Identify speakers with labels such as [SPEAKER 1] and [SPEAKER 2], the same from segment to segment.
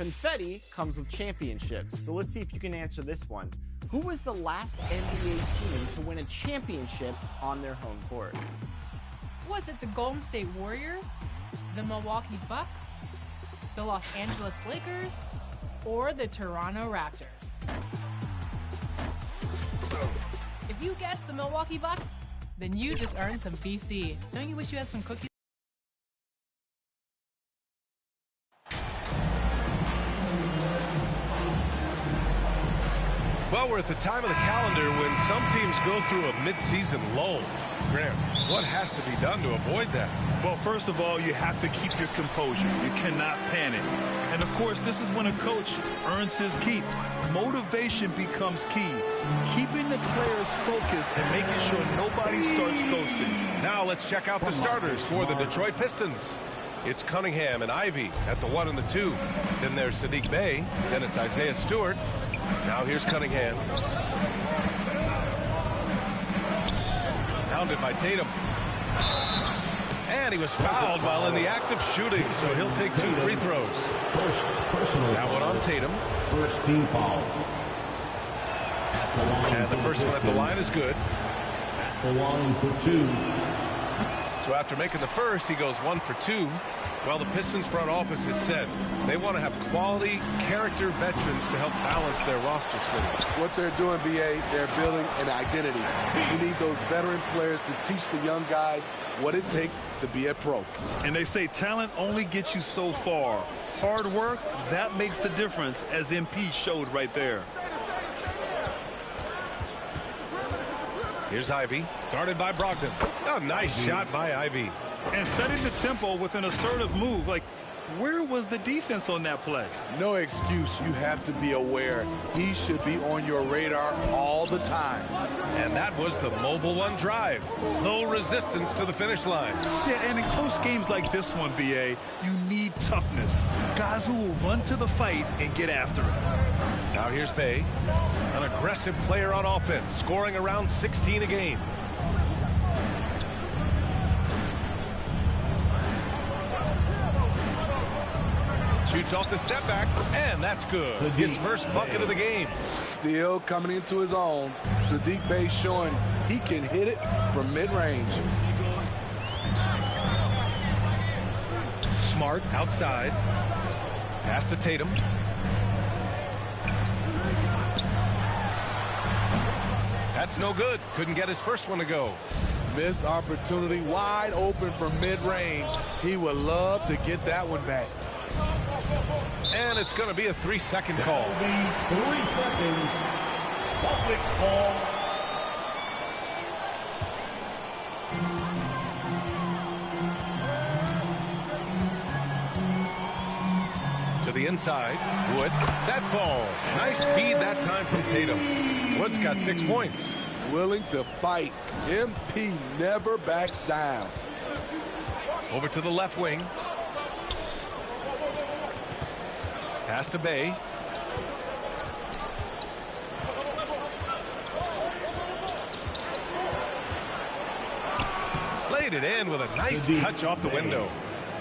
[SPEAKER 1] Confetti comes with championships, so let's see if you can answer this one. Who was the last NBA team to win a championship on their home court?
[SPEAKER 2] Was it the Golden State Warriors, the Milwaukee Bucks, the Los Angeles Lakers, or the Toronto Raptors? If you guessed the Milwaukee Bucks, then you just earned some VC. Don't you wish you had some cookies?
[SPEAKER 3] Well, we're at the time of the calendar when some teams go through a mid-season lull. Graham, what has to be done to avoid that?
[SPEAKER 4] Well, first of all, you have to keep your composure. You cannot panic. And, of course, this is when a coach earns his keep. Motivation becomes key. Keeping the players focused and making sure nobody starts coasting.
[SPEAKER 3] Now let's check out the starters for the Detroit Pistons. It's Cunningham and Ivy at the 1 and the 2. Then there's Sadiq Bey. Then it's Isaiah Stewart. Now here's Cunningham. Pounded by Tatum. And he was fouled while in the act of shooting, so he'll take 2 free throws. That one on Tatum.
[SPEAKER 5] First team foul.
[SPEAKER 3] And the first one at the line is good.
[SPEAKER 5] At the line for 2.
[SPEAKER 3] So after making the first, he goes 1 for 2. Well, the Pistons front office has said they want to have quality character veterans to help balance their roster split.
[SPEAKER 6] What they're doing, BA, they're building an identity. You need those veteran players to teach the young guys what it takes to be a pro.
[SPEAKER 4] And they say talent only gets you so far. Hard work, that makes the difference, as MP showed right there.
[SPEAKER 3] Here's Ivy, guarded by Brogdon. Oh, nice shot by Ivy.
[SPEAKER 4] And setting the tempo with an assertive move. Like, where was the defense on that play?
[SPEAKER 6] No excuse. You have to be aware. He should be on your radar all the time.
[SPEAKER 3] And that was the mobile one drive. Low resistance to the finish line.
[SPEAKER 4] Yeah, and in close games like this one, BA, you need toughness. Guys who will run to the fight and get after it.
[SPEAKER 3] Now here's Bey, an aggressive player on offense, scoring around 16 a game. Shoots off the step back, and that's good. His first bucket of the game.
[SPEAKER 6] Still coming into his own. Sadiq Bey showing he can hit it from mid-range.
[SPEAKER 3] Smart outside. Pass to Tatum. That's no good. Couldn't get his first one to go.
[SPEAKER 6] Missed opportunity, wide open from mid-range. He would love to get that one back.
[SPEAKER 3] And it's going to be a 3-second call.
[SPEAKER 5] 3 seconds. Public call.
[SPEAKER 3] To the inside. Wood. That falls. Nice feed that time from Tatum. Wood's got 6 points.
[SPEAKER 6] Willing to fight. MP never backs down.
[SPEAKER 3] Over to the left wing. Pass to Bey. Played it in with a nice touch off the window.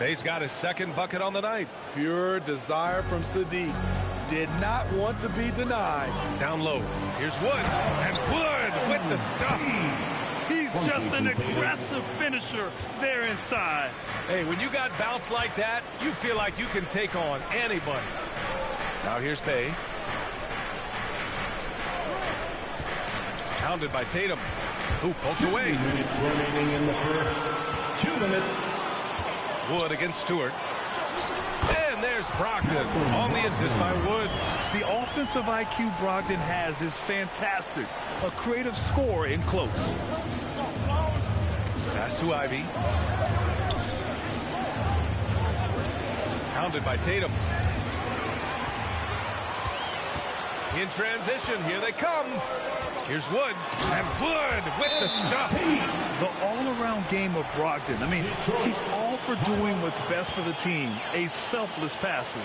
[SPEAKER 3] Bey's got his second bucket on the night.
[SPEAKER 6] Pure desire from Sadiq. Did not want to be denied.
[SPEAKER 3] Down low. Here's Wood. And Wood with the stuff.
[SPEAKER 4] He's just an aggressive finisher there inside.
[SPEAKER 3] Hey, when you got bounce like that, you feel like you can take on anybody. Now here's Bey. Pounded by Tatum, who poked away.
[SPEAKER 5] 2 minutes remaining in the first. 2 minutes.
[SPEAKER 3] Wood against Stewart. And there's Brogdon on the assist by Wood.
[SPEAKER 4] The offensive IQ Brogdon has is fantastic. A creative scorer in close.
[SPEAKER 3] Pass to Ivy. Pounded by Tatum. In transition, here they come. Here's Wood, and Wood with the stuff.
[SPEAKER 4] The all-around game of Brogdon. I mean, he's all for doing what's best for the team. A selfless passer.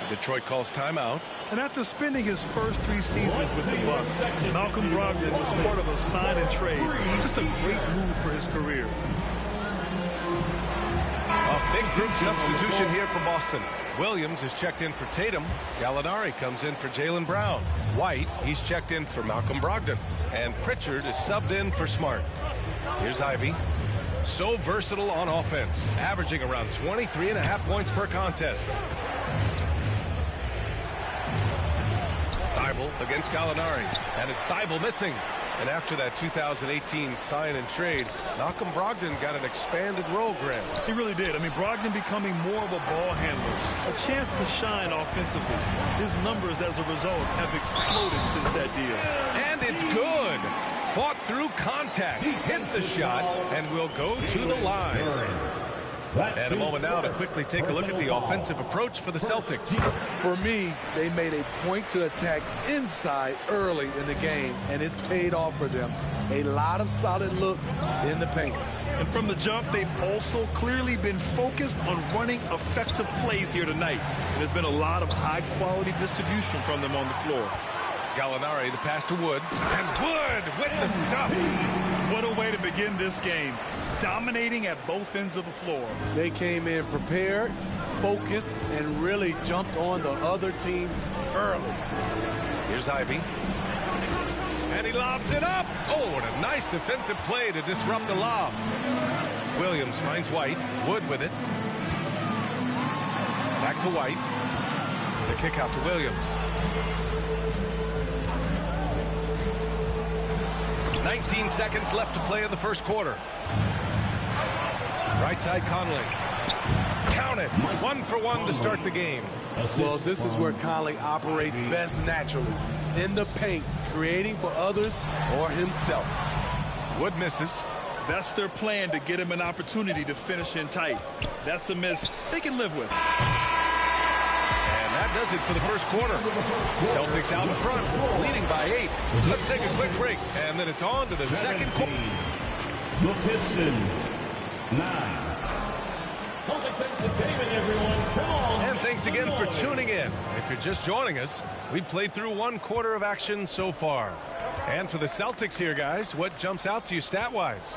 [SPEAKER 3] Detroit calls timeout.
[SPEAKER 4] And after spending his first 3 seasons with the Bucks, Malcolm Brogdon was part of a sign and trade. Just a great move for his career.
[SPEAKER 3] A big group substitution here for Boston. Williams is checked in for Tatum. Gallinari comes in for Jaylen Brown. White, he's checked in for Malcolm Brogdon. And Pritchard is subbed in for Smart. Here's Ivy. So versatile on offense, averaging around 23.5 points per contest. Thibault against Gallinari, and it's Thibault missing. And after that 2018 sign and trade, Malcolm Brogdon got an expanded role, Grant.
[SPEAKER 4] He really did. I mean, Brogdon becoming more of a ball handler, a chance to shine offensively. His numbers as a result have exploded since that deal.
[SPEAKER 3] And it's good. Fought through contact, hit the shot, and will go to the line. And a moment now to quickly take a look at the offensive approach for the Celtics.
[SPEAKER 6] For me, they made a point to attack inside early in the game, and it's paid off for them. A lot of solid looks in the paint.
[SPEAKER 4] And from the jump, they've also clearly been focused on running effective plays here tonight. And there's been a lot of high-quality distribution from them on the floor.
[SPEAKER 3] Gallinari, the pass to Wood, and Wood with the stuff.
[SPEAKER 4] What a way to begin this game, dominating at both ends of the floor.
[SPEAKER 6] They came in prepared, focused, and really jumped on the other team early.
[SPEAKER 3] Here's Ivy. And he lobs it up. Oh, what a nice defensive play to disrupt the lob. Williams finds White. Wood with it. Back to White. The kick out to Williams. 19 seconds left to play in the first quarter. Right side Conley. Count it. 1 for 1 to start the game.
[SPEAKER 6] Well, this is where Conley operates best naturally. In the paint, creating for others or himself.
[SPEAKER 3] Wood misses.
[SPEAKER 4] That's their plan to get him an opportunity to finish in tight. That's a miss they can live with.
[SPEAKER 3] That does it for the first quarter. Celtics out in front, leading by 8. Let's take a quick break, and then it's on to the second quarter.
[SPEAKER 5] The Pistons, 9. Celtics entertainment, everyone. Come on.
[SPEAKER 3] And thanks again for tuning in. If you're just joining us, we've played through 1 quarter of action so far. And for the Celtics here, guys, what jumps out to you stat-wise?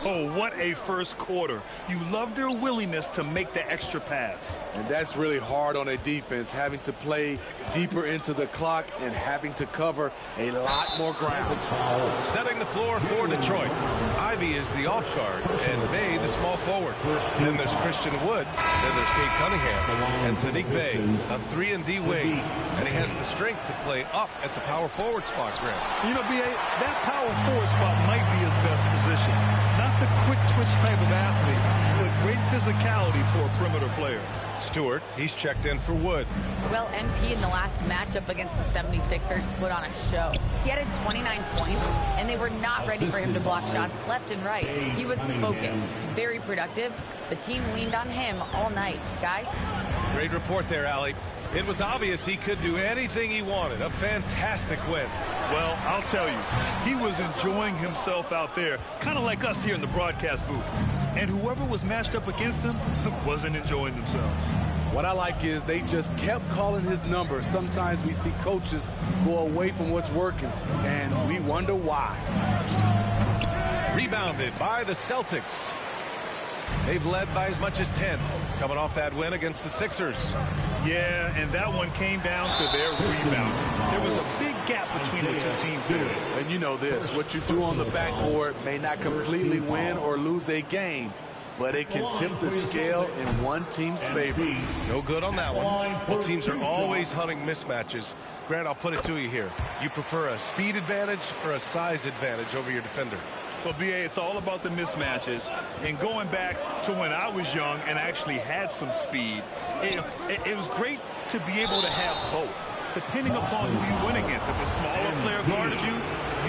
[SPEAKER 4] Oh, what a first quarter. You love their willingness to make the extra pass.
[SPEAKER 6] And that's really hard on a defense, having to play deeper into the clock and having to cover a lot more ground.
[SPEAKER 3] Setting the floor for Detroit. Ivy is the off guard, and Bey the small forward. Then there's Christian Wood. Then there's Kate Cunningham. And Sadiq Bey, a 3-and-D wing. And he has the strength to play up at the power forward spot, Grant.
[SPEAKER 4] You know, B.A., that power forward spot might be his best position. Not the quick twitch type of athlete, but great physicality for a perimeter player.
[SPEAKER 3] Stewart, he's checked in for Wood.
[SPEAKER 7] Well, MP in the last matchup against the 76ers put on a show. He had 29 points, and they were not ready for him to block shots left and right. He was focused, very productive. The team leaned on him all night. Guys?
[SPEAKER 3] Great report there, Allie. It was obvious he could do anything he wanted. A fantastic win.
[SPEAKER 4] Well, I'll tell you, he was enjoying himself out there, kind of like us here in the broadcast booth. And whoever was matched up against him wasn't enjoying themselves.
[SPEAKER 6] What I like is they just kept calling his number. Sometimes we see coaches go away from what's working, and we wonder why.
[SPEAKER 3] Rebounded by the Celtics. They've led by as much as 10, coming off that win against the Sixers.
[SPEAKER 4] Yeah, and that one came down to their rebounds. There was a big gap between the two teams there.
[SPEAKER 6] And you know this, what you do on the backboard may not completely win or lose a game, but it can tip the scale in one team's favor.
[SPEAKER 3] No good on that one. Both teams are always hunting mismatches. Grant, I'll put it to you here. You prefer a speed advantage or a size advantage over your defender?
[SPEAKER 4] Well, B.A., it's all about the mismatches. And going back to when I was young and actually had some speed, it was great to be able to have both, depending upon who you win against. If a smaller player guarded you,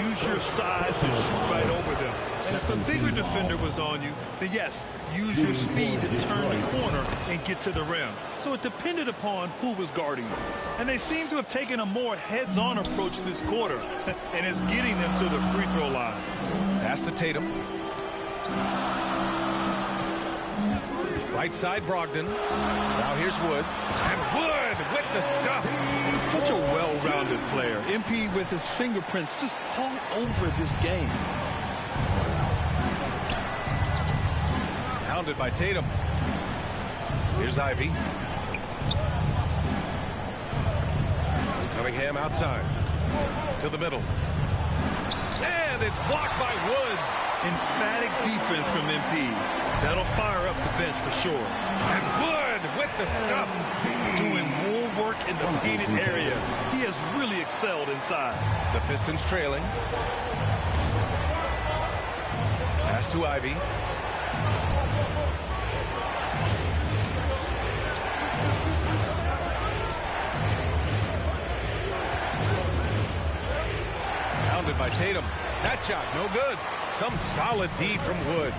[SPEAKER 4] use your size to shoot right over them. And if a bigger defender was on you, then yes, use your speed to turn the corner and get to the rim. So it depended upon who was guarding you. And they seem to have taken a more heads-on approach this quarter, and it's getting them to the free throw line.
[SPEAKER 3] Pass to Tatum. Right side Brogdon. Now here's Wood. And Wood with the stuff.
[SPEAKER 4] Such a well-rounded player. MP with his fingerprints just all over this game.
[SPEAKER 3] Hounded by Tatum. Here's Ivy. Cunningham outside. To the middle. And it's blocked by Wood.
[SPEAKER 4] Emphatic defense from MP. That'll fire up the bench for sure.
[SPEAKER 3] And Wood with the stuff.
[SPEAKER 4] Doing more work in the painted area. He has really excelled inside.
[SPEAKER 3] The Pistons trailing. Pass to Ivy. Pounded by Tatum. That shot, no good. Some solid D from Wood.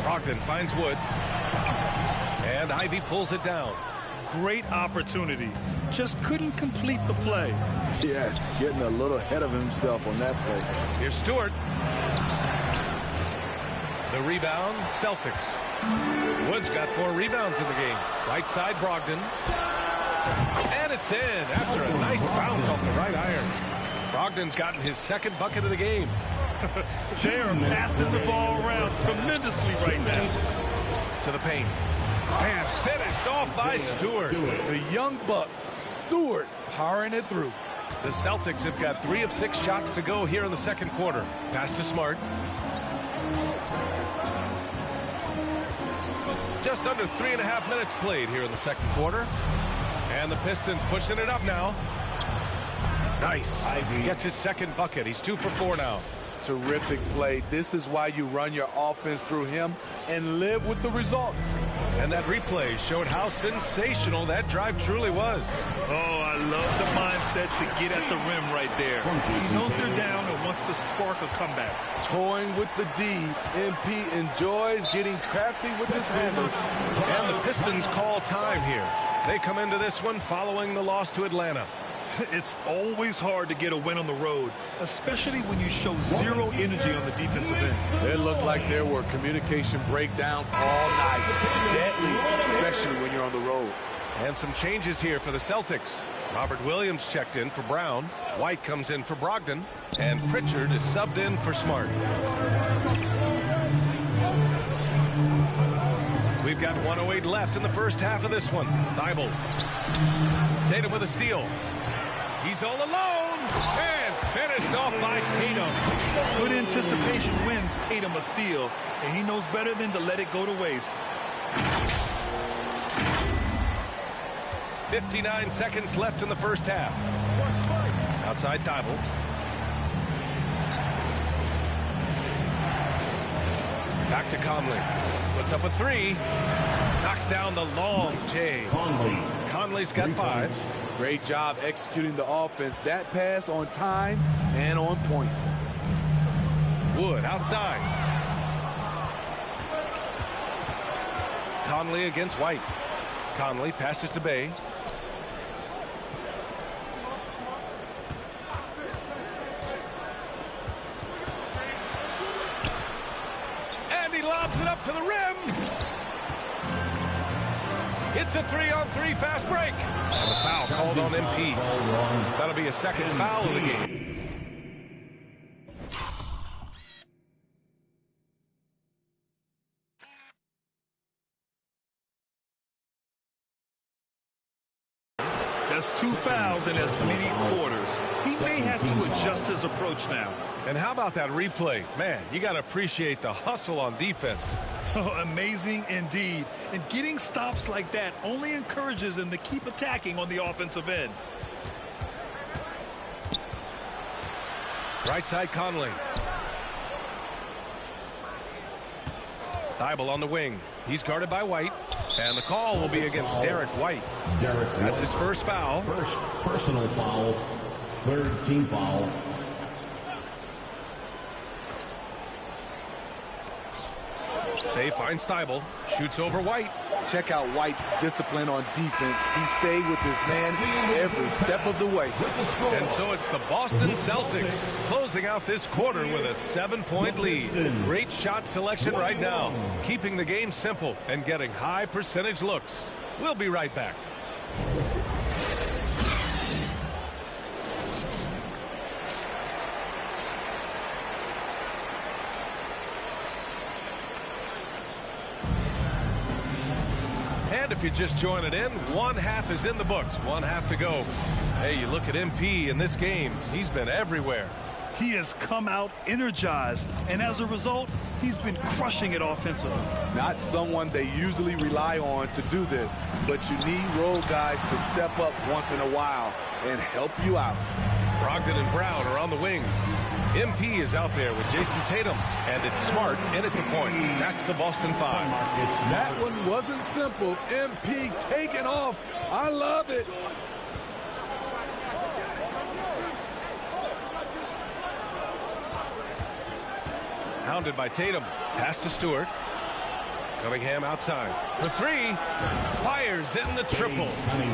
[SPEAKER 3] Brogdon finds Wood. And Ivy pulls it down.
[SPEAKER 4] Great opportunity. Just couldn't complete the play.
[SPEAKER 6] Yes, getting a little ahead of himself on that play.
[SPEAKER 3] Here's Stewart. The rebound, Celtics. Wood's got 4 rebounds in the game. Right side, Brogdon. And it's in after a nice bounce off the right iron. Brogdon's gotten his second bucket of the game.
[SPEAKER 4] They are passing the ball around tremendously right now.
[SPEAKER 3] To the paint. And finished off by Stewart.
[SPEAKER 6] The young buck, Stewart, powering it through.
[SPEAKER 3] The Celtics have got 3 of 6 shots to go here in the second quarter. Pass to Smart. Just under 3.5 minutes played here in the second quarter. And the Pistons pushing it up now. Nice. Gets his second bucket. He's 2 for 4 now.
[SPEAKER 6] Terrific play. This is why you run your offense through him and live with the results.
[SPEAKER 3] And that replay showed how sensational that drive truly was.
[SPEAKER 4] Oh, I love the mindset to get at the rim right there. He knows they're down and wants to spark a comeback.
[SPEAKER 6] Toying with the D, MP enjoys getting crafty with his handles.
[SPEAKER 3] And the Pistons call time here. They come into this one following the loss to Atlanta.
[SPEAKER 4] It's always hard to get a win on the road, especially when you show zero energy on the defensive end.
[SPEAKER 6] It looked like there were communication breakdowns all night. Deadly, especially when you're on the road.
[SPEAKER 3] And some changes here for the Celtics. Robert Williams checked in for Brown. White comes in for Brogdon. And Pritchard is subbed in for Smart. We've got 1:08 left in the first half of this one. Thibault. Tatum with a steal. He's all alone, and finished off by Tatum.
[SPEAKER 4] Good anticipation wins Tatum a steal, and he knows better than to let it go to waste.
[SPEAKER 3] 59 seconds left in the first half. Outside Thibault. Back to Conley. Puts up a 3. Knocks down the long J. Conley's got 5.
[SPEAKER 6] Great job executing the offense. That pass on time and on point.
[SPEAKER 3] Wood outside. Conley against White. Conley passes to Bay. And he lobs it up to the rim. It's a 3-on-3 fast break. And the foul called on MP. That'll be a second foul of the game.
[SPEAKER 4] That's 2 fouls in as many quarters. He may have to adjust his approach now.
[SPEAKER 3] And how about that replay? Man, you got to appreciate the hustle on defense.
[SPEAKER 4] Oh, amazing indeed. And getting stops like that only encourages him to keep attacking on the offensive end.
[SPEAKER 3] Right side Conley. Thibault on the wing. He's guarded by White. And the call will be against Derek White. That's his first foul.
[SPEAKER 5] First personal foul. Third team foul.
[SPEAKER 3] They find Thibault. Shoots over White.
[SPEAKER 6] Check out White's discipline on defense. He stayed with his man every step of the way.
[SPEAKER 3] And so it's the Boston Celtics closing out this quarter with a 7-point lead. Great shot selection right now, keeping the game simple and getting high percentage looks. We'll be right back. And if you're just joining in, one half is in the books, one half to go. Hey, you look at MP in this game, he's been everywhere.
[SPEAKER 4] He has come out energized, and as a result, he's been crushing it offensively.
[SPEAKER 6] Not someone they usually rely on to do this, but you need role guys to step up once in a while and help you out.
[SPEAKER 3] Brogdon and Brown are on the wings. MP is out there with Jason Tatum, and it's Smart in at the point. That's the Boston Five.
[SPEAKER 6] That one wasn't simple. MP taking off. I love it.
[SPEAKER 3] Hounded by Tatum. Pass to Stewart. Cunningham outside. For three. Fires in the triple.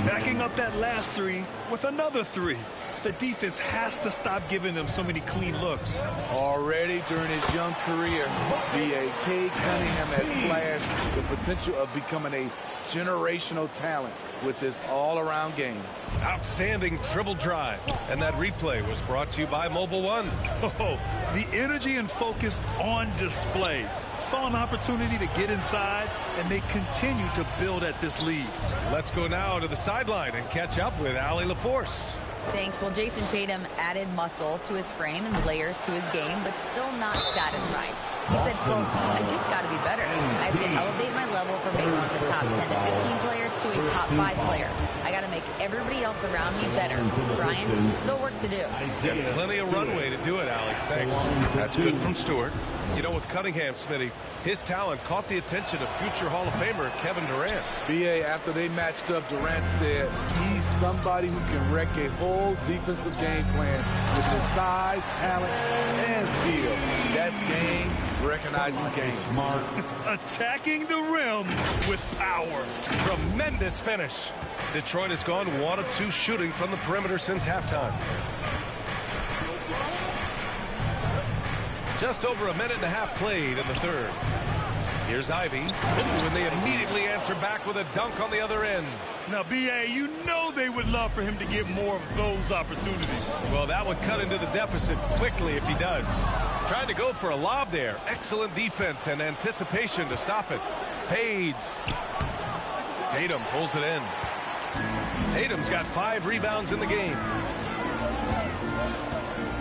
[SPEAKER 4] Backing up that last three with another three. The defense has to stop giving them so many clean looks.
[SPEAKER 6] Already during his young career, B.A.K. Cunningham has flashed the potential of becoming a generational talent with this all-around game.
[SPEAKER 3] Outstanding dribble drive. And that replay was brought to you by Mobile One.
[SPEAKER 4] Oh, the energy and focus on display. Saw an opportunity to get inside, and they continue to build at this lead.
[SPEAKER 3] Let's go now to the sideline and catch up with Allie LaForce.
[SPEAKER 7] Thanks. Well, Jason Tatum added muscle to his frame and layers to his game, but still not satisfied. He said, quote, I just got to be better. I have to elevate my level from being one of the top 10 to 15 players to a top 5 player. I got to make everybody else around me better. Brian, still work to do.
[SPEAKER 3] Yeah, plenty of runway to do it, Allie. Thanks. That's good from Stewart. You know, with Cunningham, Smitty, his talent caught the attention of future Hall of Famer Kevin Durant.
[SPEAKER 6] B.A., after they matched up, Durant said he's somebody who can wreck a whole defensive game plan with his size, talent, and skill. That's game, recognizing game.
[SPEAKER 5] Smart.
[SPEAKER 4] Attacking the rim with power.
[SPEAKER 3] Tremendous finish. Detroit has gone 1 of 2 shooting from the perimeter since halftime. Just over a minute and a half played in the third. Here's Ivy. And they immediately answer back with a dunk on the other end.
[SPEAKER 4] Now, B.A., you know they would love for him to get more of those opportunities.
[SPEAKER 3] Well, that would cut into the deficit quickly if he does. Trying to go for a lob there. Excellent defense and anticipation to stop it. Fades. Tatum pulls it in. Tatum's got 5 rebounds in the game.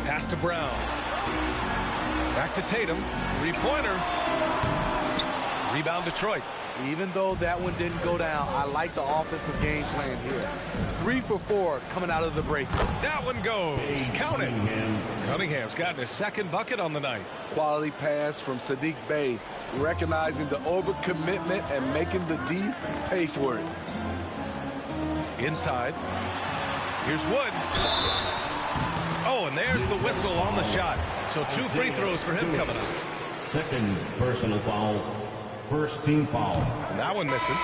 [SPEAKER 3] Pass to Brown. Back to Tatum. 3-pointer. Rebound Detroit.
[SPEAKER 6] Even though that one didn't go down, I like the offensive game plan here. 3 for 4 coming out of the break.
[SPEAKER 3] That one goes. Count it. Cunningham's gotten his 2nd bucket on the night.
[SPEAKER 6] Quality pass from Saddiq Bey, recognizing the overcommitment and making the D pay for it.
[SPEAKER 3] Inside. Here's Wood. Oh, and there's the whistle on the shot. So 2 free throws for him coming up.
[SPEAKER 5] 2nd personal foul. 1st team foul.
[SPEAKER 3] And that one misses.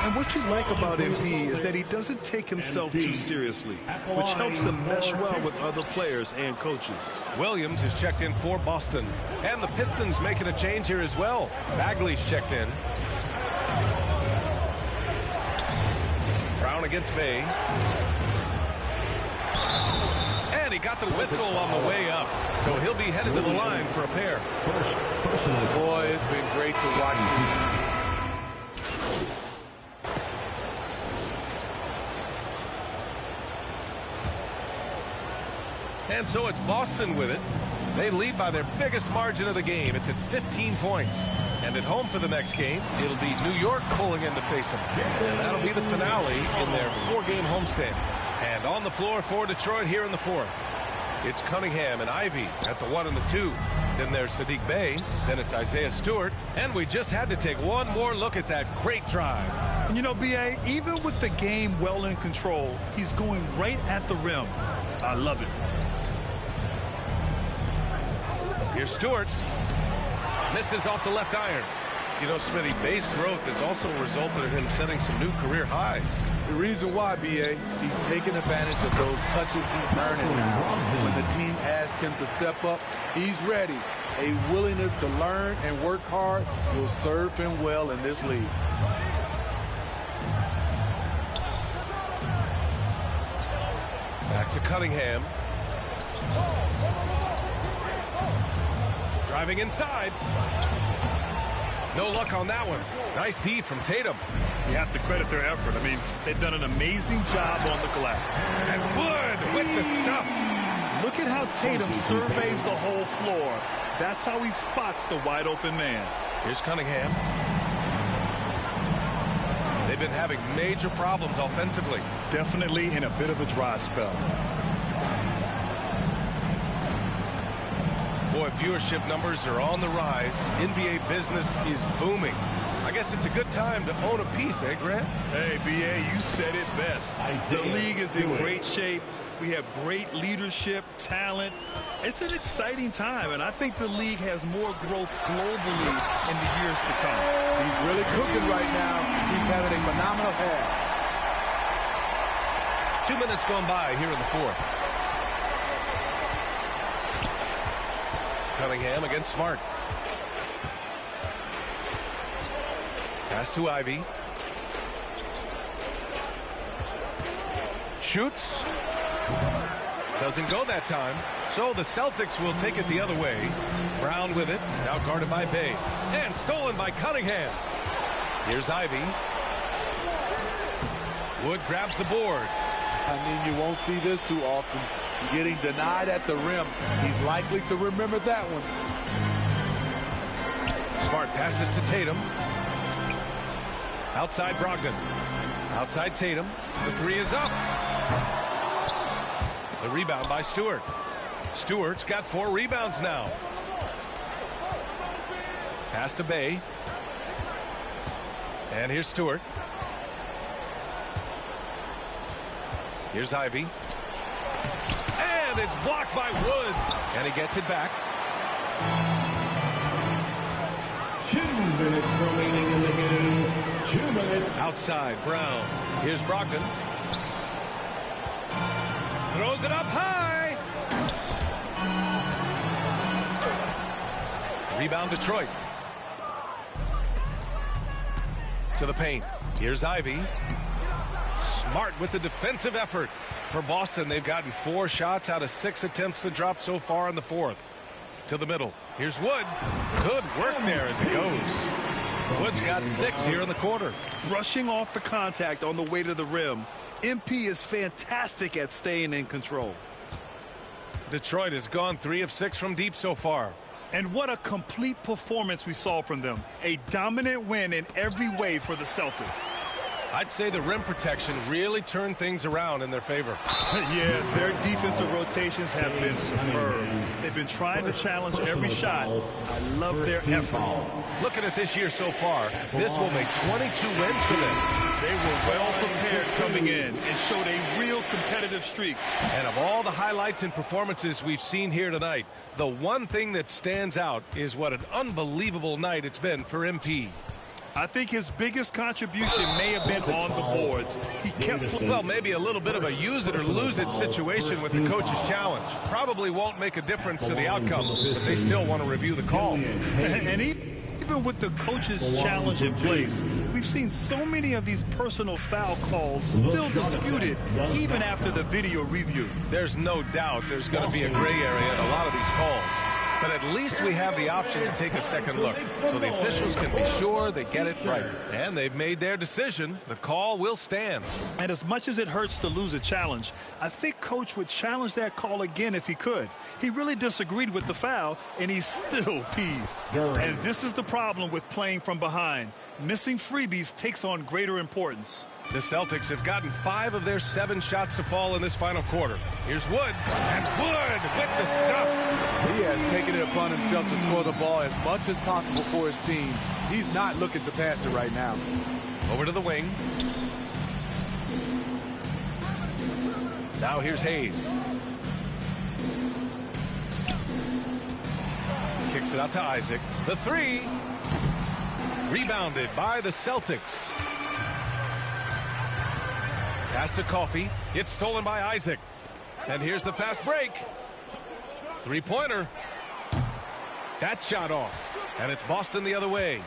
[SPEAKER 4] And what you like about MP is that he doesn't take himself too seriously, which helps him mesh well with other players and coaches.
[SPEAKER 3] Williams is checked in for Boston. And the Pistons making a change here as well. Bagley's checked in. Brown against Bay. And he got the whistle on the way up. So he'll be headed to the line for a pair.
[SPEAKER 6] Boy, it's been great to watch him.
[SPEAKER 3] And so it's Boston with it. They lead by their biggest margin of the game. It's at 15 points. And at home for the next game, it'll be New York pulling in to face them. And that'll be the finale in their 4-game homestand. And on the floor for Detroit here in the 4th. It's Cunningham and Ivy at the 1 and the 2. Then there's Saddiq Bey. Then it's Isaiah Stewart. And we just had to take one more look at that great drive.
[SPEAKER 4] And you know, B.A., even with the game well in control, he's going right at the rim. I love it.
[SPEAKER 3] Here's Stewart. Misses off the left iron. You know, Smitty, Bay's growth has also resulted in him setting some new career highs.
[SPEAKER 6] The reason why, B.A., he's taking advantage of those touches he's earning now. When the team asks him to step up, he's ready. A willingness to learn and work hard will serve him well in this league.
[SPEAKER 3] Back to Cunningham. Driving inside. No luck on that one. Nice D from Tatum.
[SPEAKER 4] You have to credit their effort. I mean, they've done an amazing job on the glass.
[SPEAKER 3] And Wood with the stuff.
[SPEAKER 4] Look at how Tatum surveys the whole floor. That's how he spots the wide open man.
[SPEAKER 3] Here's Cunningham. They've been having major problems offensively.
[SPEAKER 4] Definitely in a bit of a dry spell.
[SPEAKER 3] Boy, viewership numbers are on the rise. NBA business is booming. I guess it's a good time to own a piece, eh, Grant?
[SPEAKER 4] Hey, B.A., you said it best. The league is in great shape. We have great leadership, talent. It's an exciting time, and I think the league has more growth globally in the years to come.
[SPEAKER 6] He's really cooking right now. He's having a phenomenal half.
[SPEAKER 3] 2 minutes gone by here in the fourth. Cunningham against Smart. Pass to Ivy. Shoots. Doesn't go that time. So the Celtics will take it the other way. Brown with it. Now guarded by Bay. And stolen by Cunningham. Here's Ivy. Wood grabs the board.
[SPEAKER 6] I mean, you won't see this too often. Getting denied at the rim. He's likely to remember that one.
[SPEAKER 3] Smart passes to Tatum. Outside Brogdon. Outside Tatum. The three is up. The rebound by Stewart. Stewart's got 4 rebounds now. Pass to Bay. And here's Stewart. Here's Ivy. And it's blocked by Wood. And he gets it back.
[SPEAKER 5] 2 minutes remaining in the game. 2 minutes.
[SPEAKER 3] Outside Brown. Here's Brogdon. Throws it up high. Rebound Detroit. To the paint. Here's Ivy. Smart with the defensive effort. For Boston, they've gotten 4 shots out of 6 attempts to drop so far in the fourth. To the middle. Here's Wood. Good work there as it goes. Wood's got 6 here in the quarter.
[SPEAKER 4] Brushing off the contact on the way to the rim. MP is fantastic at staying in control.
[SPEAKER 3] Detroit has gone 3 of 6 from deep so far.
[SPEAKER 4] And what a complete performance we saw from them. A dominant win in every way for the Celtics.
[SPEAKER 3] I'd say the rim protection really turned things around in their favor.
[SPEAKER 4] Yeah, their defensive rotations have been superb. They've been trying to challenge every shot. I love their effort.
[SPEAKER 3] Looking at this year so far, this will make 22 wins for them.
[SPEAKER 4] They were well prepared coming in and showed a real competitive streak.
[SPEAKER 3] And of all the highlights and performances we've seen here tonight, the one thing that stands out is what an unbelievable night it's been for MP.
[SPEAKER 4] I think his biggest contribution may have been on the boards. He kept,
[SPEAKER 3] well, maybe a little bit of a use it or lose it situation with the coach's challenge. Probably won't make a difference to the outcome, but they still want to review the call.
[SPEAKER 4] And even with the coach's challenge in place, we've seen so many of these personal foul calls still disputed, even after the video review.
[SPEAKER 3] There's no doubt there's going to be a gray area in a lot of these calls. But at least we have the option to take a second look, so the officials can be sure they get it right. And they've made their decision. The call will stand.
[SPEAKER 4] And as much as it hurts to lose a challenge, I think Coach would challenge that call again if he could. He really disagreed with the foul, and he's still peeved. And this is the problem with playing from behind. Missing freebies takes on greater importance.
[SPEAKER 3] The Celtics have gotten 5 of their 7 shots to fall in this final quarter. Here's Wood, and Wood with the stuff.
[SPEAKER 6] He has taken it upon himself to score the ball as much as possible for his team. He's not looking to pass it right now.
[SPEAKER 3] Over to the wing. Now here's Hayes. Kicks it out to Isaac. The 3. Rebounded by the Celtics. Pass to Coffey. It's stolen by Isaac. And here's the fast break. 3-pointer. That shot off. And it's Boston the other way.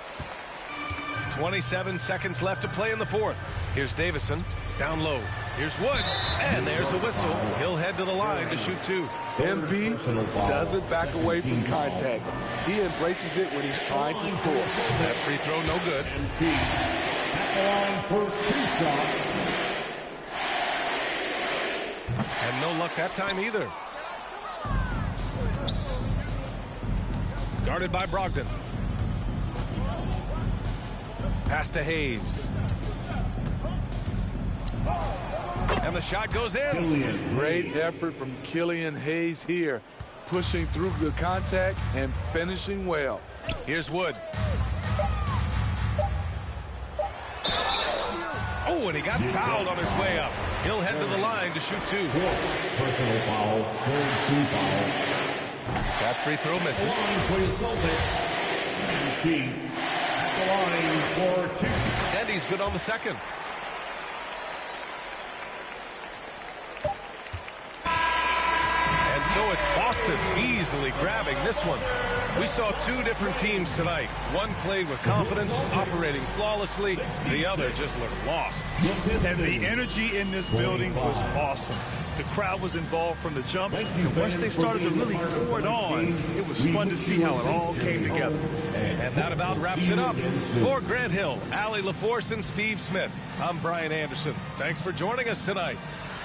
[SPEAKER 3] 27 seconds left to play in the fourth. Here's Davison. Down low. Here's Wood. And there's a whistle. He'll head to the line to shoot 2.
[SPEAKER 6] MP doesn't back away from contact. He embraces it when he's trying to score.
[SPEAKER 3] That free throw no good.
[SPEAKER 5] line for 2 shots.
[SPEAKER 3] And no luck that time either. Guarded by Brogdon. Pass to Hayes. And the shot goes in.
[SPEAKER 6] Great effort from Killian Hayes here, pushing through the contact and finishing well.
[SPEAKER 3] Here's Wood. Oh, and he got fouled on his way up. He'll head to the line to shoot 2.
[SPEAKER 5] Personal foul, third team foul.
[SPEAKER 3] That free throw misses.
[SPEAKER 5] Line for the Celtics. And Key at the line for 2.
[SPEAKER 3] And he's good on the second. And so it's Boston easily grabbing this one. We saw 2 different teams tonight. One played with confidence, operating flawlessly. The other just looked lost.
[SPEAKER 4] And the energy in this building was awesome. The crowd was involved from the jump, and once they started to really pour it on, it was fun to see how it all came together.
[SPEAKER 3] And that about wraps it up. For Grant Hill, Allie LaForce, and Steve Smith, I'm Brian Anderson. Thanks for joining us tonight.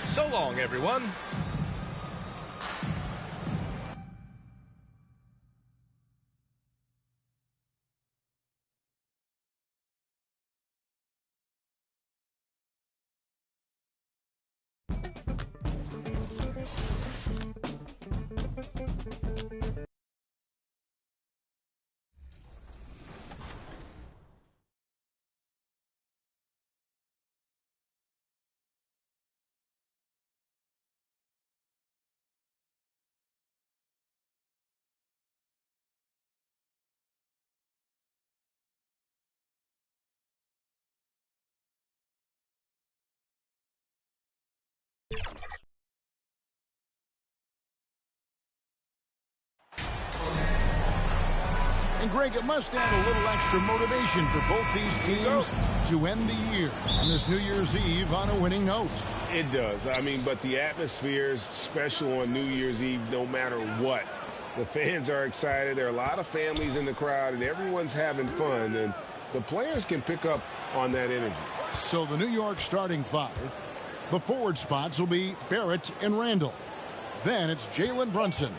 [SPEAKER 3] So long, everyone.
[SPEAKER 8] And Greg, it must add a little extra motivation for both these teams to end the year on this New Year's Eve on a winning note.
[SPEAKER 9] It does. I mean, but the atmosphere is special on New Year's Eve no matter what. The fans are excited. There are a lot of families in the crowd, and everyone's having fun. And the players can pick up on that energy.
[SPEAKER 8] So the New York starting 5. The forward spots will be Barrett and Randall. Then it's Jalen Brunson.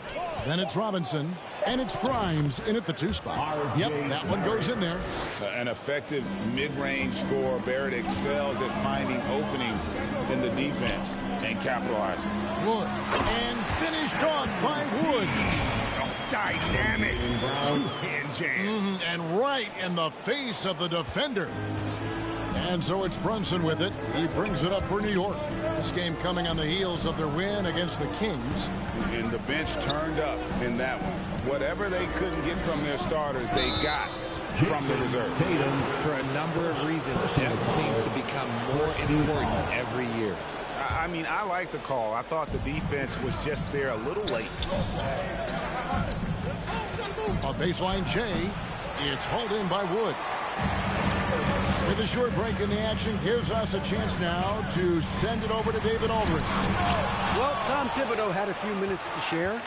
[SPEAKER 8] Then it's Robinson. And it's Grimes in at the 2 spot. Yep, that one goes in there.
[SPEAKER 10] An effective mid-range scorer. Barrett excels at finding openings in the defense and capitalizing.
[SPEAKER 8] Wood. And finished off by Wood.
[SPEAKER 9] Dynamic two-hand jam.
[SPEAKER 8] And right in the face of the defender. And so it's Brunson with it. He brings it up for New York. This game coming on the heels of their win against the Kings.
[SPEAKER 10] And the bench turned up in that one. Whatever they couldn't get from their starters, they got from the reserves.
[SPEAKER 11] For a number of reasons, depth seems to become more important every year.
[SPEAKER 10] I mean, I like the call. I thought the defense was just there a little late.
[SPEAKER 8] A baseline J. It's hauled in by Wood. With a short break in the action gives us a chance now to send it over to David Aldridge.
[SPEAKER 12] Well, Tom Thibodeau had a few minutes to share.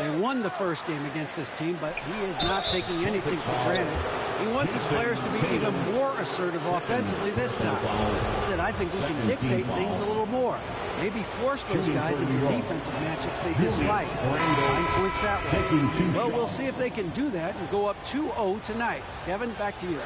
[SPEAKER 12] They won the first game against this team, but he is not taking anything for granted. He wants his players to be even more assertive offensively this time. He said, I think we can dictate things a little more. Maybe force those guys into defensive matchups they dislike. 9 points that way. Well, we'll see if they can do that and go up 2-0 tonight. Kevin, back to you.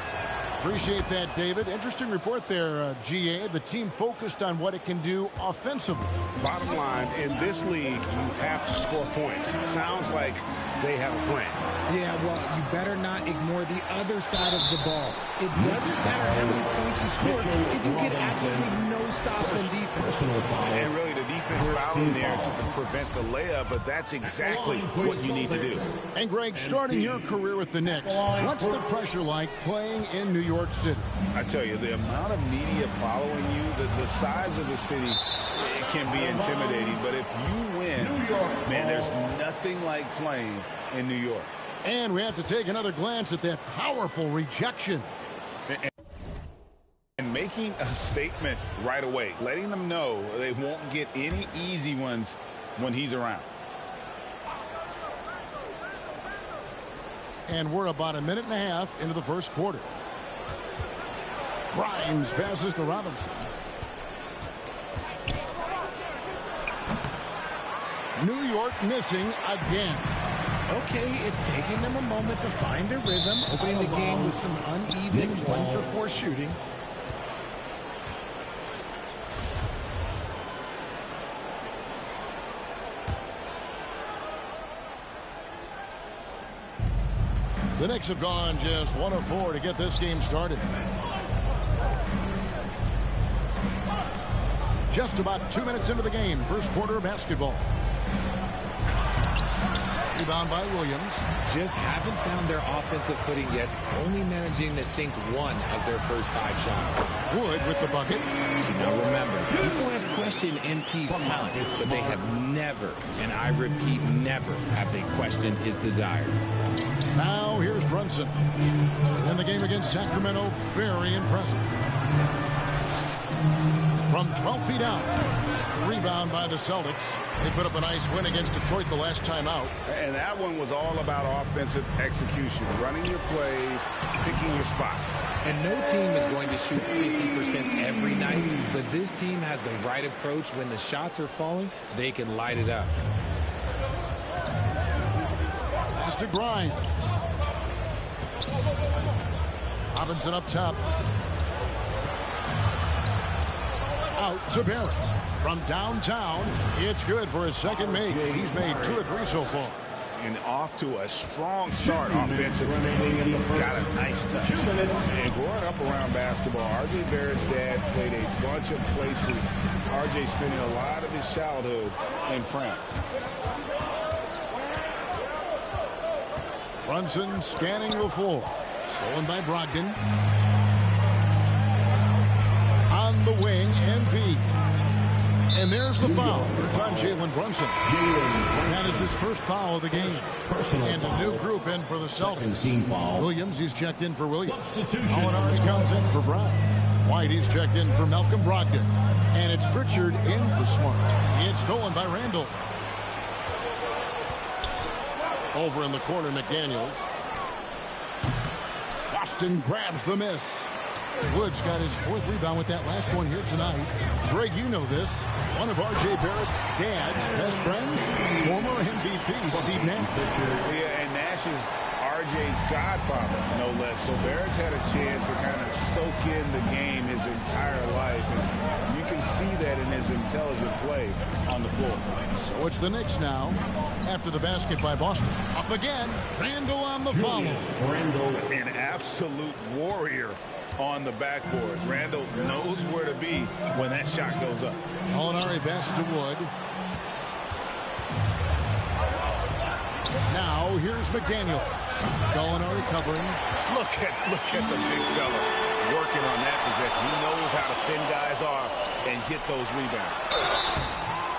[SPEAKER 8] Appreciate that, David. Interesting report there, GA. The team focused on what it can do offensively.
[SPEAKER 9] Bottom line, in this league, you have to score points. It sounds like they have a plan.
[SPEAKER 11] Yeah, well, you better not ignore the other side of the ball. It doesn't matter how many points you score if you get absolutely no stops on defense.
[SPEAKER 10] And really, the defense fouling there to prevent the layup, but that's exactly what you need to do.
[SPEAKER 8] And Greg, starting your career with the Knicks, what's the pressure like playing in New York City?
[SPEAKER 10] I tell you, the amount of media following you, the size of the city, it can be intimidating. But if you win, man, there's nothing like playing in New York.
[SPEAKER 8] And we have to take another glance at that powerful rejection.
[SPEAKER 10] And making a statement right away, letting them know they won't get any easy ones when he's around.
[SPEAKER 8] And we're about a minute and a half into the first quarter. Grimes passes to Robinson. New York missing again.
[SPEAKER 11] Okay, it's taking them a moment to find their rhythm, opening the game with some uneven 1-for-4 shooting.
[SPEAKER 8] The Knicks have gone just 1 of 4 to get this game started. Just about 2 minutes into the game, first quarter of basketball. Rebound by Williams.
[SPEAKER 11] Just haven't found their offensive footing yet, only managing to sink 1 of their first 5 shots.
[SPEAKER 8] Wood with the bucket.
[SPEAKER 11] See, now remember, people have questioned MP's talent, but they have never, and I repeat, never have they questioned his desire.
[SPEAKER 8] Now here's Brunson. In the game against Sacramento, very impressive. From 12 feet out. Rebound by the Celtics. They put up a nice win against Detroit the last time out.
[SPEAKER 10] And that one was all about offensive execution, running your plays, picking your spots.
[SPEAKER 11] And no team is going to shoot 50% every night, but this team has the right approach. When the shots are falling, they can light it up.
[SPEAKER 8] Pass to Grimes. Robinson up top. Out to Barrett. From downtown, it's good for his second make. He's made 2 or 3 so far.
[SPEAKER 10] And off to a strong start offensively. He's got a nice touch. And growing up around basketball, R.J. Barrett's dad played a bunch of places. R.J. spending a lot of his childhood in France.
[SPEAKER 8] Brunson scanning the floor. Stolen by Brogdon. On the wing, MP. And there's the foul. It's on Jalen Brunson. That is his first foul of the game. And a new group in for the Celtics. Williams, he's checked in for Williams. Molinari comes in for Brown. White, he's checked in for Malcolm Brogdon. And it's Pritchard in for Smart. It's stolen by Randall. Over in the corner, McDaniels. Boston grabs the miss. Woods got his 4th rebound with that last one here tonight. Greg, you know this. One of R.J. Barrett's dad's best friends, former MVP Steve Nash.
[SPEAKER 10] Yeah, and Nash is R.J.'s godfather, no less. So Barrett's had a chance to kind of soak in the game his entire life. And you can see that in his intelligent play on the floor.
[SPEAKER 8] So it's the Knicks now. After the basket by Boston. Up again. Randall on the follow.
[SPEAKER 10] An absolute warrior on the backboards. Randall knows where to be when that shot goes up.
[SPEAKER 8] Molinari passes to Wood. Now here's McDaniels. Molinari covering.
[SPEAKER 10] Look at the big fella working on that possession. He knows how to fend guys off and get those rebounds.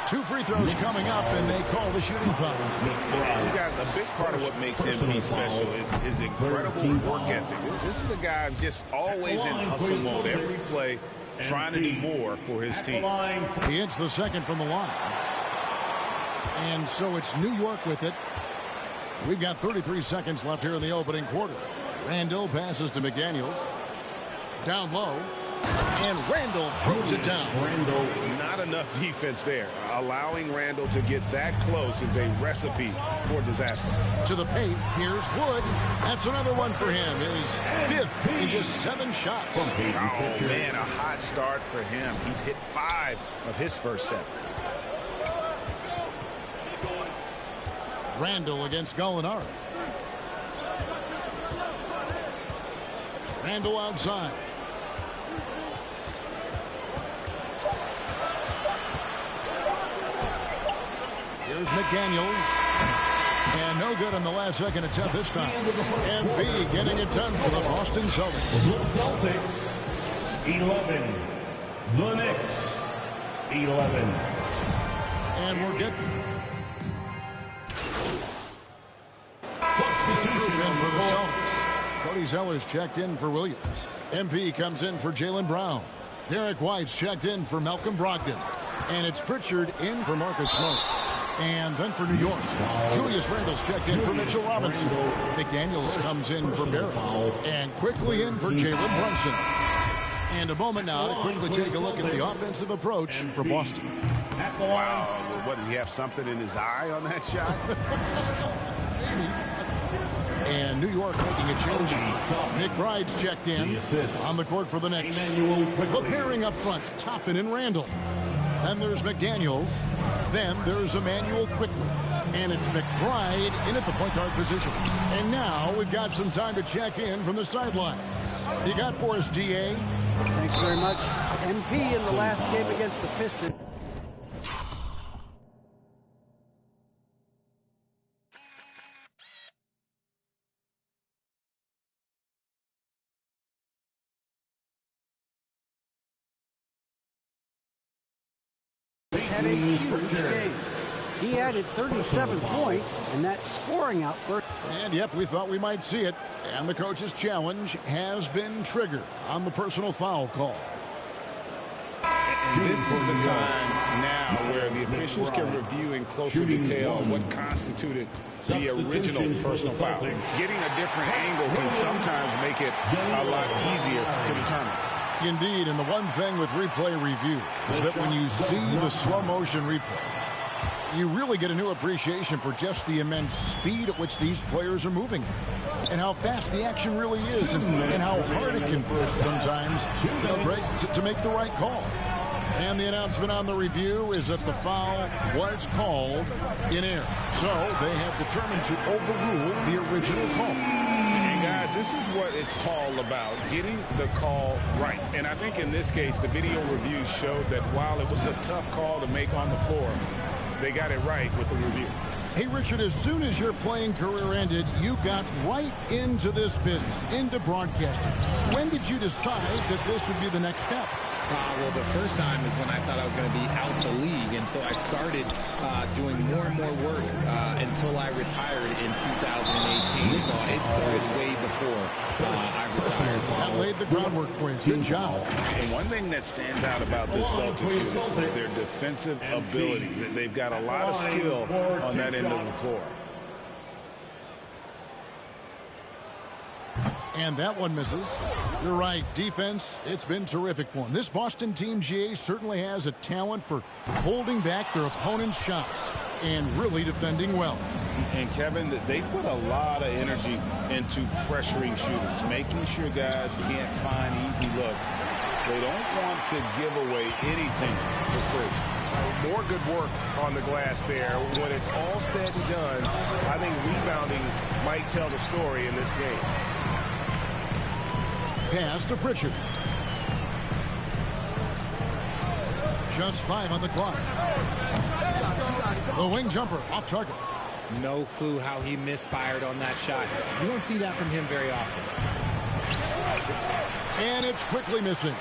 [SPEAKER 8] 2 free throws coming up, and they call the shooting foul.
[SPEAKER 10] You guys, a big part of what makes MP special is his incredible work ethic. This is a guy just always in hustle mode, every play, trying to do more for his team.
[SPEAKER 8] He hits the second from the line. And so it's New York with it. We've got 33 seconds left here in the opening quarter. Randall passes to McDaniels. Down low. And Randall throws it down.
[SPEAKER 10] Not enough defense there. Allowing Randall to get that close is a recipe for disaster.
[SPEAKER 8] To the paint, here's Wood. That's another one for him. His 5th in just 7 shots.
[SPEAKER 10] Oh, man, a hot start for him. He's hit 5 of his first 7.
[SPEAKER 8] Randall against Gallinari. Randall outside. Here's McDaniels. And no good on the last second attempt this time. MB getting it done for the Boston Celtics.
[SPEAKER 5] The Celtics, 11. The Knicks, 11.
[SPEAKER 8] And we're getting
[SPEAKER 5] substitution
[SPEAKER 8] in for the Celtics. Cody Zeller's checked in for Williams. MP comes in for Jaylen Brown. Derek White's checked in for Malcolm Brogdon. And it's Pritchard in for Marcus Smart. And then for New York, Julius Randle's checked in for Mitchell Robinson. McDaniels comes in for Barrett. And quickly in for Jalen Brunson. And a moment now to quickly take a look at the offensive approach for Boston.
[SPEAKER 10] Wow, what, did he have something in his eye on that shot?
[SPEAKER 8] And New York making a change. McBride's checked in on the court for the Knicks. The pairing up front, Toppin and Randall. Then there's McDaniels. Then there's Emmanuel Quickly. And it's McBride in at the point guard position. And now we've got some time to check in from the sidelines. You got for us, DA?
[SPEAKER 12] Thanks very much. MP in the last game against the Pistons. Had a huge game. He added 37 points, and that scoring output.
[SPEAKER 8] And yep, we thought we might see it. And the coach's challenge has been triggered on the personal foul call.
[SPEAKER 10] And this is the time now where the officials can review in closer detail what constituted the original personal foul. Getting a different angle can sometimes make it a lot easier to determine.
[SPEAKER 8] Indeed, and the one thing with replay review is that when you see the slow motion replays, you really get a new appreciation for just the immense speed at which these players are moving and how fast the action really is and how hard it can be sometimes to make the right call. And the announcement on the review is that the foul was called in air. So they have determined to overrule the original call.
[SPEAKER 10] And guys, this is what it's all about, getting the call right. And I think in this case, the video review showed that while it was a tough call to make on the floor, they got it right with the review.
[SPEAKER 8] Hey, Richard, as soon as your playing career ended, you got right into this business, into broadcasting. When did you decide that this would be the next step?
[SPEAKER 13] Well, the first time is when I thought I was going to be out the league, and so I started doing more and more work until I retired in 2018. So it started way before I retired.
[SPEAKER 8] That laid the groundwork for you. Good job.
[SPEAKER 10] And one thing that stands out about this Celtics is their defensive abilities. They've got a lot of skill on that end of the floor.
[SPEAKER 8] And that one misses. You're right. Defense, it's been terrific for them. This Boston team, GA, certainly has a talent for holding back their opponent's shots and really defending well.
[SPEAKER 10] And, Kevin, they put a lot of energy into pressuring shooters, making sure guys can't find easy looks. They don't want to give away anything for free.
[SPEAKER 9] More good work on the glass there. When it's all said and done, I think rebounding might tell the story in this game.
[SPEAKER 8] Pass to Pritchard. Just 5 on the clock. The wing jumper off target.
[SPEAKER 13] No clue how he misfired on that shot. You don't see that from him very often.
[SPEAKER 8] And it's quickly missing.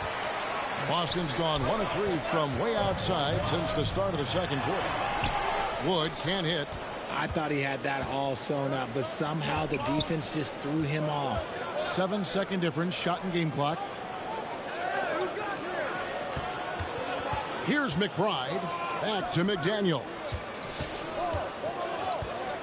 [SPEAKER 8] Boston's gone 1 of 3 from way outside since the start of the second quarter. Wood can't hit.
[SPEAKER 13] I thought he had that all sewn up, but somehow the defense just threw him off.
[SPEAKER 8] 7-second difference, shot and game clock. Here's McBride. Back to McDaniels.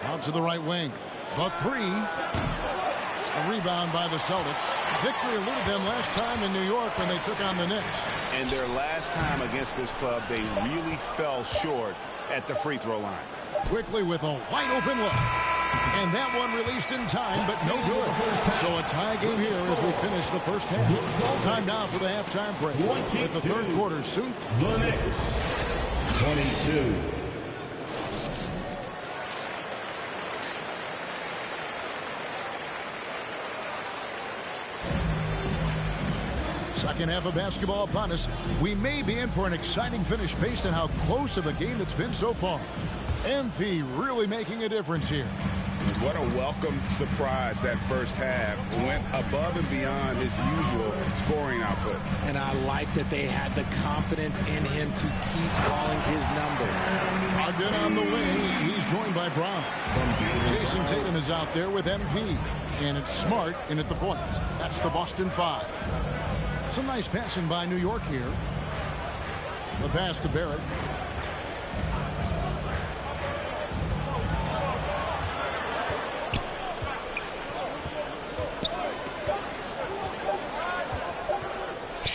[SPEAKER 8] Out to the right wing. The 3. A rebound by the Celtics. Victory eluded them last time in New York when they took on the Knicks.
[SPEAKER 10] And their last time against this club, they really fell short at the free throw line.
[SPEAKER 8] Quickly with a wide open look. And that one released in time, but no good. So a tie game here as we finish the first half. Time now for the halftime break. With the third quarter soon.
[SPEAKER 5] The Knicks, 22.
[SPEAKER 8] Second half of basketball upon us. We may be in for an exciting finish based on how close of a game it's been so far. MP really making a difference here.
[SPEAKER 10] What a welcome surprise that first half. Went above and beyond his usual scoring output.
[SPEAKER 13] And I like that they had the confidence in him to keep calling his number.
[SPEAKER 8] Again on the wing, he's joined by Brown. Jason Tatum is out there with MP. And it's Smart in at the point. That's the Boston 5. Some nice passing by New York here. The pass to Barrett.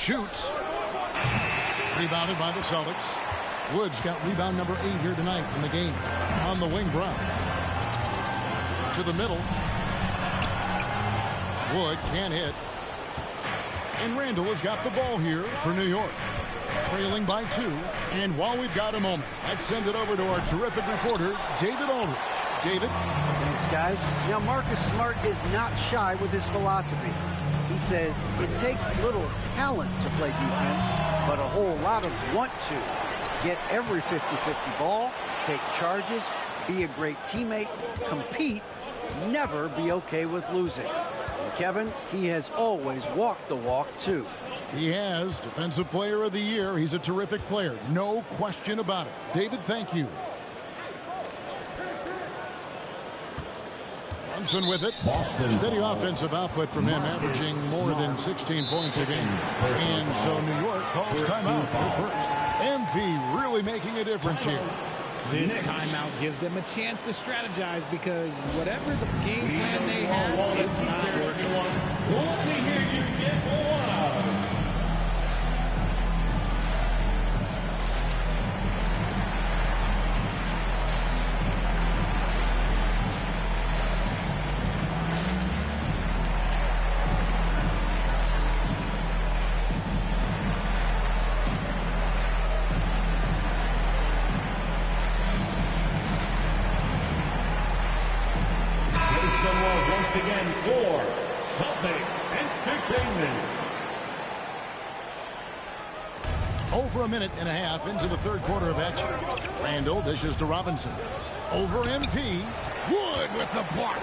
[SPEAKER 8] Shoots. Rebounded by the Celtics. Wood's got rebound number 8 here tonight in the game. On the wing, Brown. To the middle. Wood can't hit. And Randall has got the ball here for New York. Trailing by 2. And while we've got a moment, let's send it over to our terrific reporter, David Aldridge. David?
[SPEAKER 12] Thanks, guys. Now, Marcus Smart is not shy with his philosophy. He says it takes little talent to play defense, but a whole lot of want to. Get every 50-50 ball, take charges, be a great teammate, compete, never be okay with losing. And Kevin, he has always walked the walk, too.
[SPEAKER 8] He has. Defensive Player of the Year. He's a terrific player. No question about it. David, thank you. Brunson with it. Steady offensive output from him, averaging more than 16 points a game. And so New York calls timeout for first. MP really making a difference here.
[SPEAKER 13] This timeout gives them a chance to strategize because whatever the game plan they have, it's not working.
[SPEAKER 5] Let me hear you get loud. Once again for Celtics Entertainment.
[SPEAKER 8] Over a minute and a half into the third quarter of action. Randall dishes to Robinson. Over MP. Wood with the block.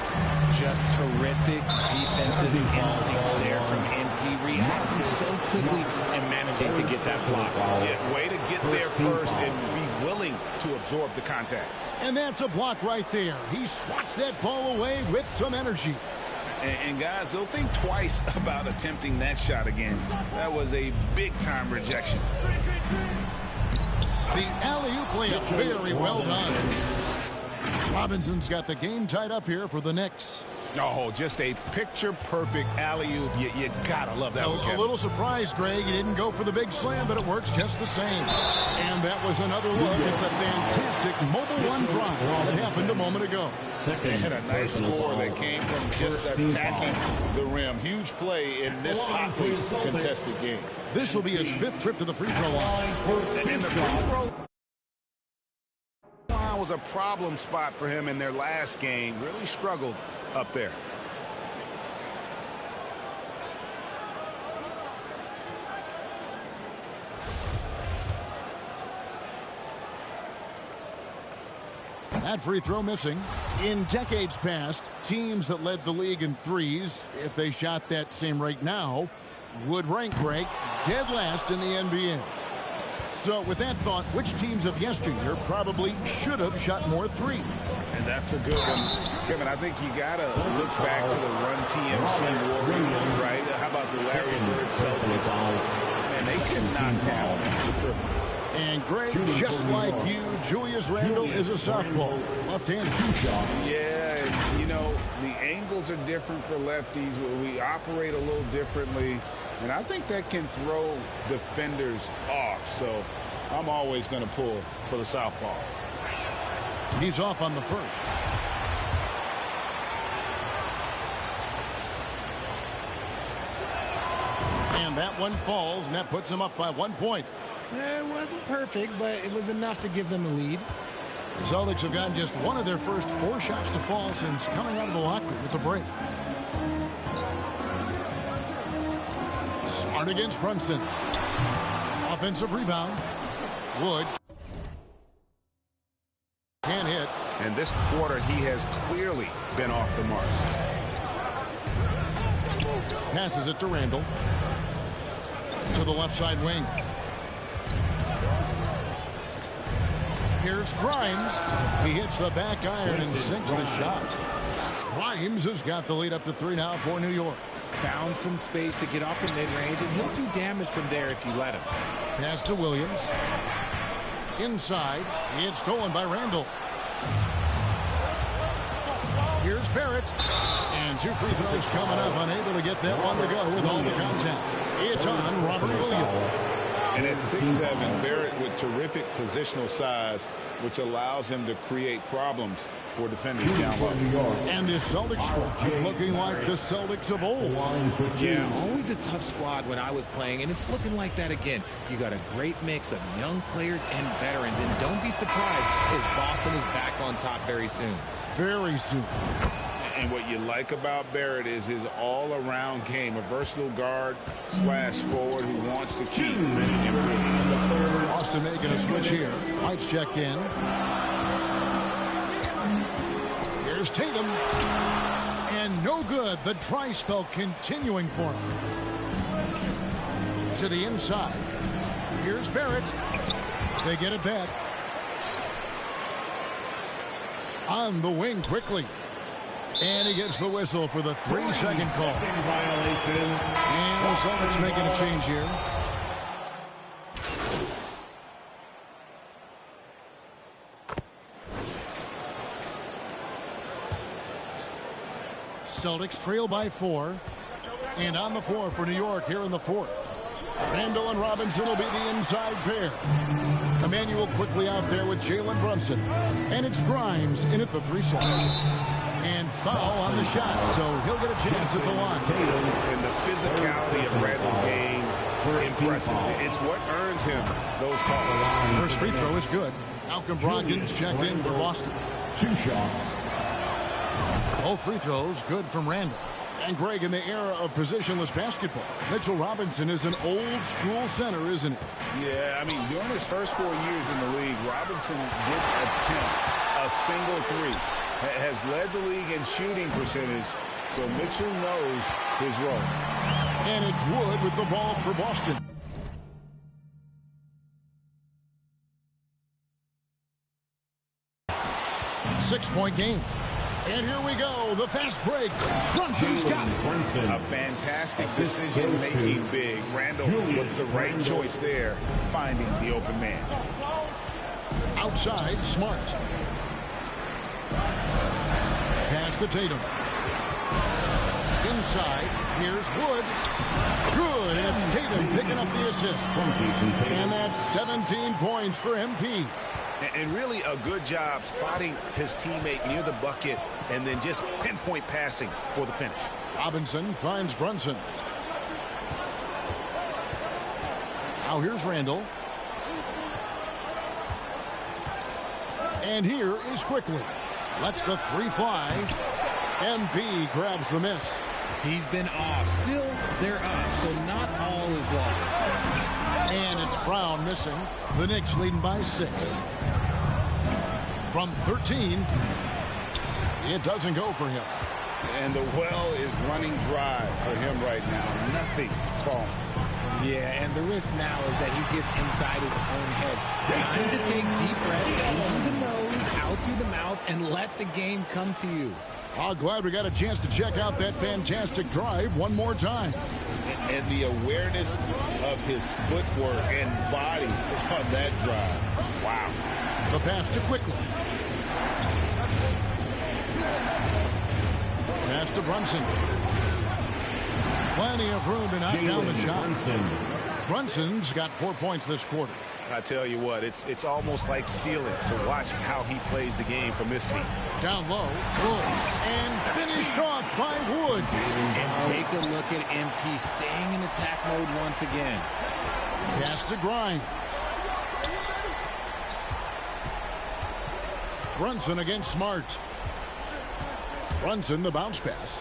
[SPEAKER 13] Just terrific defensive instincts there from MP, reacting so quickly and managing to get that block.
[SPEAKER 10] Yeah, way to get there first and be willing to absorb the contact.
[SPEAKER 8] And that's a block right there. He swats that ball away with some energy.
[SPEAKER 10] And guys, they'll think twice about attempting that shot again. That was a big-time rejection.
[SPEAKER 8] The alley-oop layup, very well done. Robinson's got the game tied up here for the Knicks.
[SPEAKER 10] Oh, just a picture-perfect alley-oop. You gotta love that one, Kevin.
[SPEAKER 8] A little surprised, Greg. He didn't go for the big slam, but it works just the same. And that was another look at the fantastic mobile one drive that happened a moment ago.
[SPEAKER 10] They had a nice score that came from just attacking the rim. Huge play in this hotly contested game.
[SPEAKER 8] This will be his 5th trip to the free throw line.
[SPEAKER 10] And the free throw was a problem spot for him in their last game. Really struggled up there.
[SPEAKER 8] That free throw missing. In decades past, teams that led the league in threes, if they shot that same rate now, would rank, Greg, dead last in the NBA. So with that thought, which teams of yesteryear probably should have shot more threes?
[SPEAKER 10] And that's a good one. Kevin, I think you got to look back to the Run TMC Warriors, right? How about the Larry Bird Celtics? And they could knock down the triple.
[SPEAKER 8] And Greg, just like you, Julius Randle is a southpaw, left-handed.
[SPEAKER 10] Yeah, and, you know, the angles are different for lefties. We operate a little differently. And I think that can throw defenders off. So I'm always going to pull for the southpaw.
[SPEAKER 8] He's off on the first. And that one falls, and that puts him up by 1 point.
[SPEAKER 11] It wasn't perfect, but it was enough to give them the lead.
[SPEAKER 8] The Celtics have gotten just one of their first 4 shots to fall since coming out of the locker room with the break. Smart against Brunson. Offensive rebound. Wood. Can't hit.
[SPEAKER 10] And this quarter, he has clearly been off the mark.
[SPEAKER 8] Passes it to Randall. To the left side wing. Here's Grimes. He hits the back iron and sinks the shot. Grimes has got the lead up to 3 now for New York.
[SPEAKER 13] Found some space to get off the mid-range, and he'll do damage from there if you let him.
[SPEAKER 8] Pass to Williams. Inside. It's stolen by Randall. Here's Barrett. And 2 free throws coming up. Unable to get that one to go with all the contact. It's on Robert Williams.
[SPEAKER 10] And at 6'7", Barrett with terrific positional size, which allows him to create problems for defenders down low.
[SPEAKER 8] And this Celtics squad looking like the Celtics of old.
[SPEAKER 13] Yeah, always a tough squad when I was playing, and it's looking like that again. You got a great mix of young players and veterans, and don't be surprised if Boston is back on top very soon.
[SPEAKER 8] Very soon.
[SPEAKER 10] And what you like about Barrett is his all-around game, a versatile guard / forward who wants to keep improving.
[SPEAKER 8] Boston making a switch here. White's checked in. Here's Tatum. And no good. The dry spell continuing for him. To the inside. Here's Barrett. They get it back. On the wing quickly. And he gets the whistle for the 3-second call. And the Celtics making a change here. Celtics trail by 4. And on the floor for New York here in the 4th. Randall and Robinson will be the inside pair. Emmanuel quickly out there with Jalen Brunson. And it's Grimes in at the 3 slot. And foul on the shot, so he'll get a chance at the line.
[SPEAKER 10] And the physicality of Randall's game, impressive. It's what earns him those calls.
[SPEAKER 8] First free throw is good. Malcolm Brogdon's checked in for Boston.
[SPEAKER 5] 2 shots.
[SPEAKER 8] Both free throws good from Randall. And Greg, in the era of positionless basketball, Mitchell Robinson is an old-school center, isn't he?
[SPEAKER 10] Yeah, I mean, during his first 4 years in the league, Robinson didn't attempt a single three. Has led the league in shooting percentage, so Mitchell knows his role.
[SPEAKER 8] And it's Wood with the ball for Boston. Six-point game. And here we go, the fast break. Brunson's got it.
[SPEAKER 10] A fantastic decision-making big. Randall with the right choice there, finding the open man.
[SPEAKER 8] Outside, Smart. Pass to Tatum. Inside, here's Wood. Good, and it's Tatum picking up the assist. And that's 17 points for MP.
[SPEAKER 10] And really a good job spotting his teammate near the bucket and then just pinpoint passing for the finish.
[SPEAKER 8] Robinson finds Brunson. Now here's Randall. And here is Quickly. Lets the 3 fly. MP grabs the miss.
[SPEAKER 13] He's been off. Still, they're up, so not all is lost.
[SPEAKER 8] And it's Brown missing. The Knicks leading by 6. From 13, it doesn't go for him.
[SPEAKER 10] And the well is running dry for him right now. Nothing falling.
[SPEAKER 13] Yeah, and the risk now is that he gets inside his own head. Time to take deep breaths in through the nose, out through the mouth, and let the game come to you.
[SPEAKER 8] Oh, glad we got a chance to check out that fantastic drive one more time.
[SPEAKER 10] And the awareness of his footwork and body on that drive. Wow.
[SPEAKER 8] The pass to Quickly. Pass to Brunson. Plenty of room to knock down the shot. Brunson's got 4 points this quarter.
[SPEAKER 10] I tell you what, it's almost like stealing to watch how he plays the game from this seat.
[SPEAKER 8] Down low, Wood, and finished off by Wood.
[SPEAKER 13] And take a look at MP staying in attack mode once again.
[SPEAKER 8] Pass to Grimes. Brunson against Smart. Brunson the bounce pass.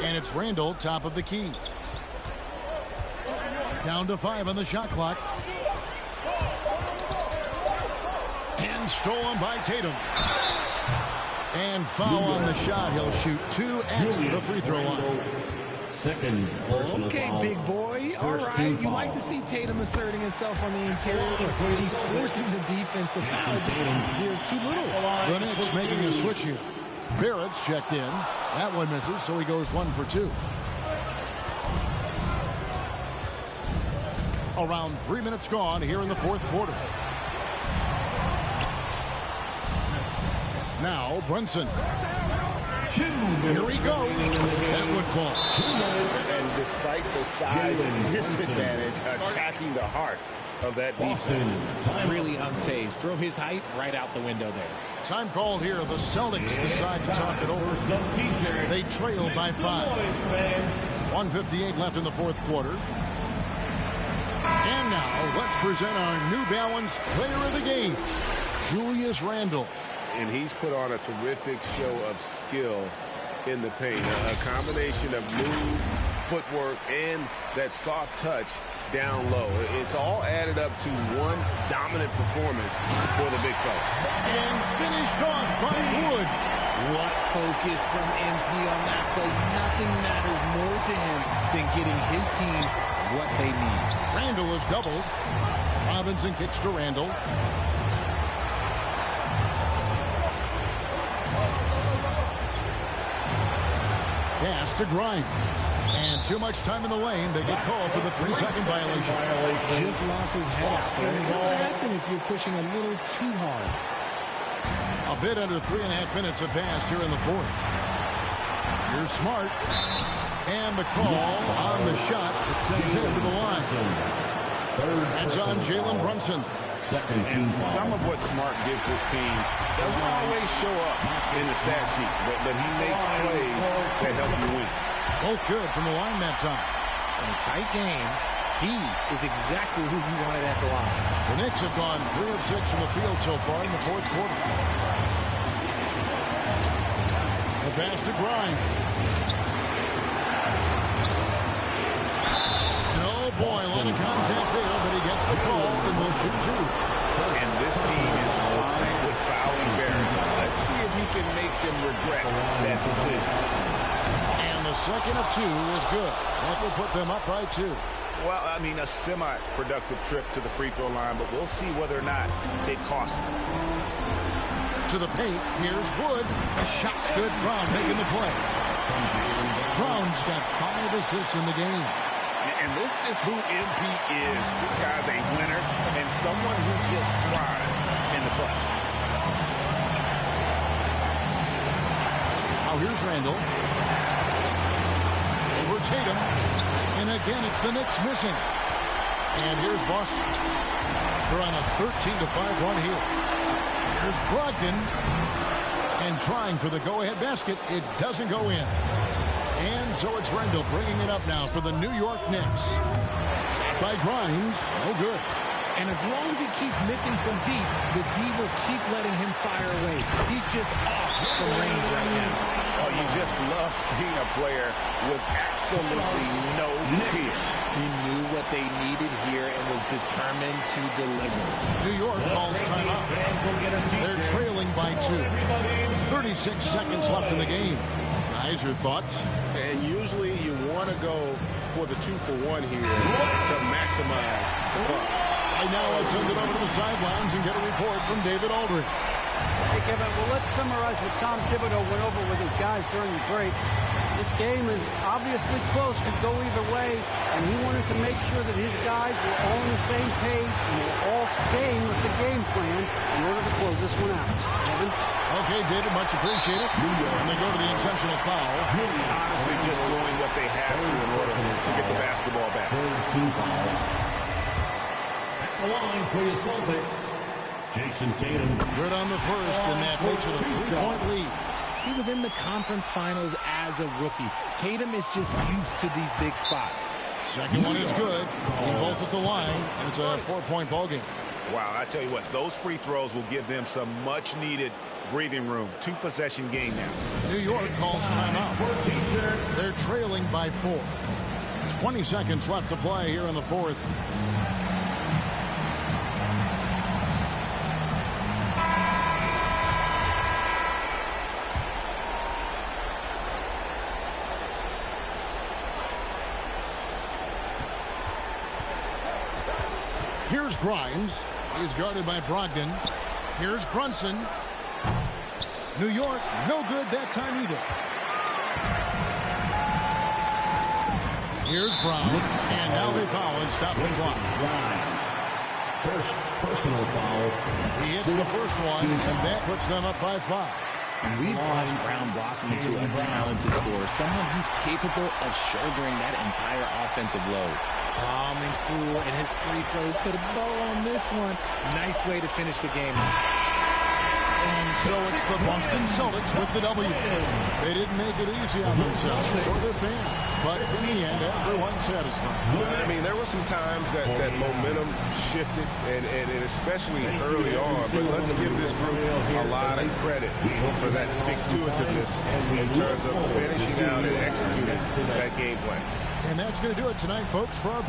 [SPEAKER 8] And it's Randall top of the key. Down to 5 on the shot clock. And stolen by Tatum. And foul on the shot. He'll shoot 2 at the free throw line.
[SPEAKER 5] Second.
[SPEAKER 13] Okay, big boy. All right. You like to see Tatum asserting himself on the interior. He's forcing the defense to foul. They're too little.
[SPEAKER 8] The Knicks making a switch here. Barrett's checked in. That one misses, so he goes 1 for 2. Around 3 minutes gone here in the fourth quarter. Now Brunson. Here he goes. That would fall.
[SPEAKER 10] And despite the size disadvantage, attacking the heart of that defense.
[SPEAKER 13] Really unfazed. Throw his height right out the window there.
[SPEAKER 8] Time called here. The Celtics decide to talk it over. They trail by 5. 1:58 left in the fourth quarter. And now let's present our New Balance Player of the Game, Julius Randle.
[SPEAKER 9] And he's put on a terrific show of skill in the paint. A combination of moves, footwork, and that soft touch down low. It's all added up to one dominant performance for the big fella.
[SPEAKER 8] And finished off by Wood.
[SPEAKER 13] What focus from MP on that play. Nothing matters more to him than getting his team what they need.
[SPEAKER 8] Randle is doubled. Robinson kicks to Randle. Pass to Grimes. And too much time in the lane. They get called for the 3-second violation.
[SPEAKER 11] Just lost his head out there. What will happen if you're pushing a little too hard?
[SPEAKER 8] A bit under 3.5 minutes have passed here in the fourth. Here's Smart. And the call on the shot that sends him to the line. That's on Jalen Brunson.
[SPEAKER 10] And some of what Smart gives his team doesn't always show up in the stat sheet, but he makes plays that help you win.
[SPEAKER 8] Both good from the line that time.
[SPEAKER 13] In a tight game, he is exactly who he wanted at the line.
[SPEAKER 8] The Knicks have gone 3 of 6 from the field so far in the fourth quarter. The pass to Grimes. And oh boy, a lot of contact there, but he gets the call and will shoot 2.
[SPEAKER 10] And this team is fine with fouling Barrett. Let's see if he can make them regret that decision.
[SPEAKER 8] And the second of 2 is good. That will put them up by 2.
[SPEAKER 10] Well, I mean, a semi-productive trip to the free throw line, but we'll see whether or not it costs him.
[SPEAKER 8] To the paint, here's Wood. A shot's good. Brown making the play. Brown's got 5 assists in the game.
[SPEAKER 10] And this is who MP is. This guy's a winner and someone who just thrives in the clutch.
[SPEAKER 8] Now here's Randle. Over Tatum. And again, it's the Knicks missing. And here's Boston. They're on a 13-5 run here. Here's Brogdon. And trying for the go-ahead basket. It doesn't go in. And so it's Randle bringing it up now for the New York Knicks. Shot by Grimes. No good.
[SPEAKER 13] And as long as he keeps missing from deep, the D will keep letting him fire away. He's just off from range right now.
[SPEAKER 10] Oh, you just love seeing a player with absolutely no fear.
[SPEAKER 13] He knew what they needed here and was determined to deliver.
[SPEAKER 8] New York calls timeout. They're trailing by 2. 36 seconds left in the game. Guys, your thoughts?
[SPEAKER 9] And usually you want to go for the 2-for-1 here to maximize the fun.
[SPEAKER 8] Right now, let's send it over to the sidelines and get a report from David Aldridge.
[SPEAKER 12] Hey, Kevin, well, let's summarize what Tom Thibodeau went over with his guys during the break. This game is obviously close, could go either way, and he wanted to make sure that his guys were all on the same page and were all staying with the game plan in order to close this one out. Kevin?
[SPEAKER 8] Okay, David, much appreciated. And they go to the intentional foul.
[SPEAKER 10] Honestly, just doing what they have to in order to get the basketball back.
[SPEAKER 5] At the line for your Celtics, Jason Tatum.
[SPEAKER 8] Good on the first, and that makes it a 3-point lead.
[SPEAKER 13] He was in the conference finals as a rookie. Tatum is just used to these big spots.
[SPEAKER 8] Second one is good. Both at the line, and it's a 4-point ball game.
[SPEAKER 10] Wow, I tell you what, those free throws will give them some much-needed breathing room. 2-possession game now.
[SPEAKER 8] New York calls timeout. They're trailing by 4. 20 seconds left to play here in the fourth. Here's Grimes. He's guarded by Brogdon. Here's Brunson. New York, no good that time either. Here's Brown. And now they foul and stop the clock.
[SPEAKER 5] First personal foul.
[SPEAKER 8] He hits the first one, and that puts them up by 5.
[SPEAKER 13] And we've watched Brown blossom into a talented scorer, someone who's capable of shouldering that entire offensive load. Calm and cool, and his free throw put a bow on this one. Nice way to finish the game.
[SPEAKER 8] And so it's the Boston Celtics with the W. They didn't make it easy on themselves or their fans, but in the end, everyone's satisfied.
[SPEAKER 9] I mean, there were some times that momentum shifted, and especially early on, but let's give this group a lot of credit for that stick-to-itiveness in terms of finishing out and executing that game plan.
[SPEAKER 8] And that's going to do it tonight, folks, for our...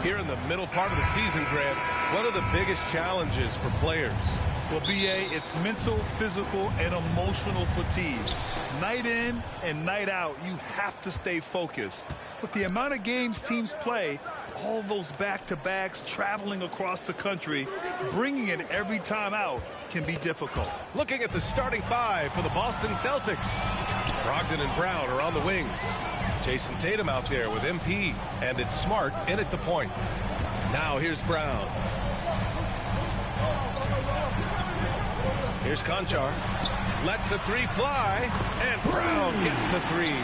[SPEAKER 3] Here in the middle part of the season, Grant, what are the biggest challenges for players?
[SPEAKER 4] Well, BA, it's mental, physical, and emotional fatigue. Night in and night out, you have to stay focused. With the amount of games teams play, all those back-to-backs, traveling across the country, bringing it every time out can be difficult.
[SPEAKER 3] Looking at the starting five for the Boston Celtics. Brogdon and Brown are on the wings. Jason Tatum out there with MP, and it's Smart in at the point. Now here's Brown. Here's Conchar. Lets the three fly, and Brown gets the three.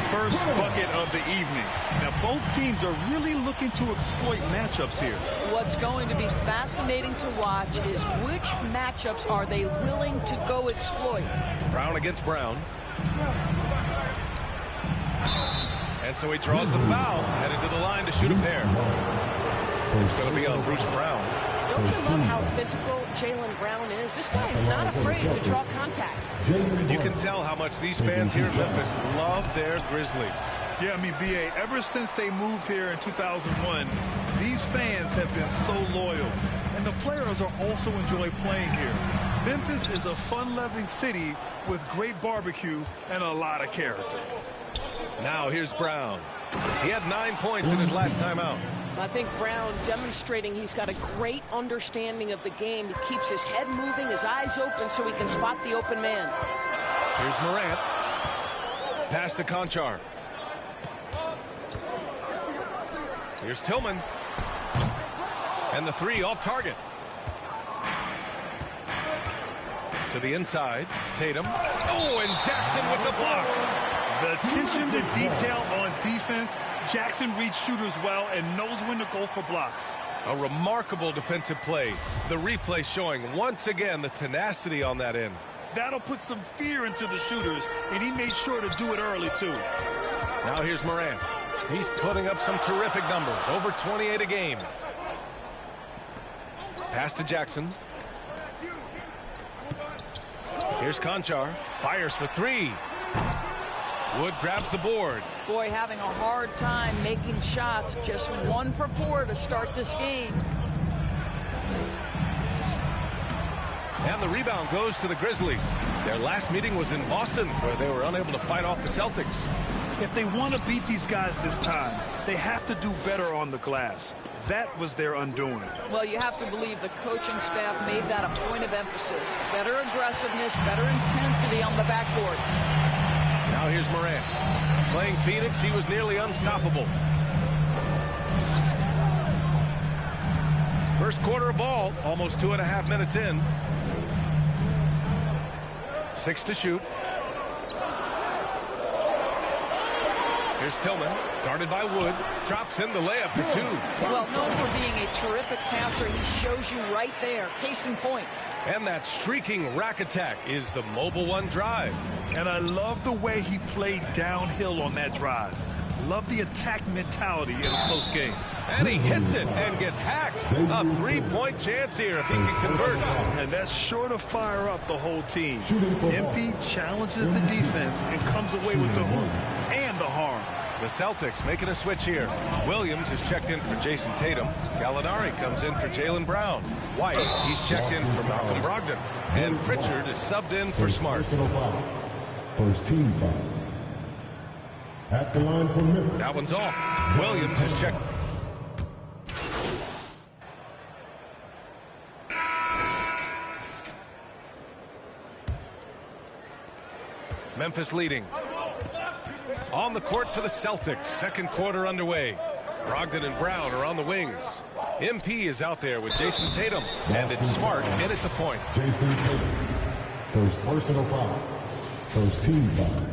[SPEAKER 4] First bucket of the evening. Now, both teams are really looking to exploit matchups here.
[SPEAKER 14] What's going to be fascinating to watch is which matchups are they willing to go exploit.
[SPEAKER 3] Brown against Brown. And so he draws the foul, headed to the line to shoot a pair. It's going to be on Bruce Brown.
[SPEAKER 14] Don't you love how physical Jaylen Brown is? This guy is not afraid to draw contact.
[SPEAKER 3] You can tell how much these fans here in Memphis love their Grizzlies.
[SPEAKER 4] Yeah, I mean, BA, ever since they moved here in 2001, these fans have been so loyal. And the players are also enjoy playing here. Memphis is a fun-loving city with great barbecue and a lot of character.
[SPEAKER 3] Now here's Brown. He had 9 points in his last time out.
[SPEAKER 14] I think Brown demonstrating he's got a great understanding of the game. He keeps his head moving, his eyes open so he can spot the open man.
[SPEAKER 3] Here's Morant. Pass to Conchar. Here's Tillman. And the three off target. To the inside. Tatum. Oh, and Jackson with the block.
[SPEAKER 4] The attention to detail on defense. Jackson reads shooters well and knows when to go for blocks.
[SPEAKER 3] A remarkable defensive play. The replay showing once again the tenacity on that end.
[SPEAKER 4] That'll put some fear into the shooters, and he made sure to do it early, too.
[SPEAKER 3] Now here's Morant. He's putting up some terrific numbers. Over 28 a game. Pass to Jackson. Here's Conchar. Fires for three. Wood grabs the board.
[SPEAKER 14] Boy, having a hard time making shots. Just 1 for 4 to start this game.
[SPEAKER 3] And the rebound goes to the Grizzlies. Their last meeting was in Boston, where they were unable to fight off the Celtics.
[SPEAKER 4] If they want to beat these guys this time, they have to do better on the glass. That was their undoing.
[SPEAKER 14] Well, you have to believe the coaching staff made that a point of emphasis. Better aggressiveness, better intensity on the backboards.
[SPEAKER 3] Now here's Morant. Playing Phoenix, he was nearly unstoppable. First quarter of ball, almost 2.5 minutes in. 6 to shoot. Here's Tillman, guarded by Wood. Drops in the layup for 2.
[SPEAKER 14] Well, known for being a terrific passer, he shows you right there. Case in point.
[SPEAKER 3] And that streaking rack attack is the Mobile One drive.
[SPEAKER 4] And I love the way he played downhill on that drive. Love the attack mentality in a close game.
[SPEAKER 3] And he hits it and gets hacked. A three-point chance here if he can convert.
[SPEAKER 4] And that's sure to fire up the whole team. MP challenges the defense and comes away with the hoop and the harm.
[SPEAKER 3] The Celtics making a switch here. Williams is checked in for Jason Tatum. Gallinari comes in for Jaylen Brown. White, he's checked in for Malcolm Brogdon. And Pritchard is subbed in for Smart.
[SPEAKER 5] First team foul. At the line for Memphis.
[SPEAKER 3] That one's off. Williams is checked. Memphis leading. On the court for the Celtics. Second quarter underway. Brogdon and Brown are on the wings. MP is out there with Jason Tatum. And it's Smart in at the point.
[SPEAKER 5] Jason Tatum. First personal foul. First team foul.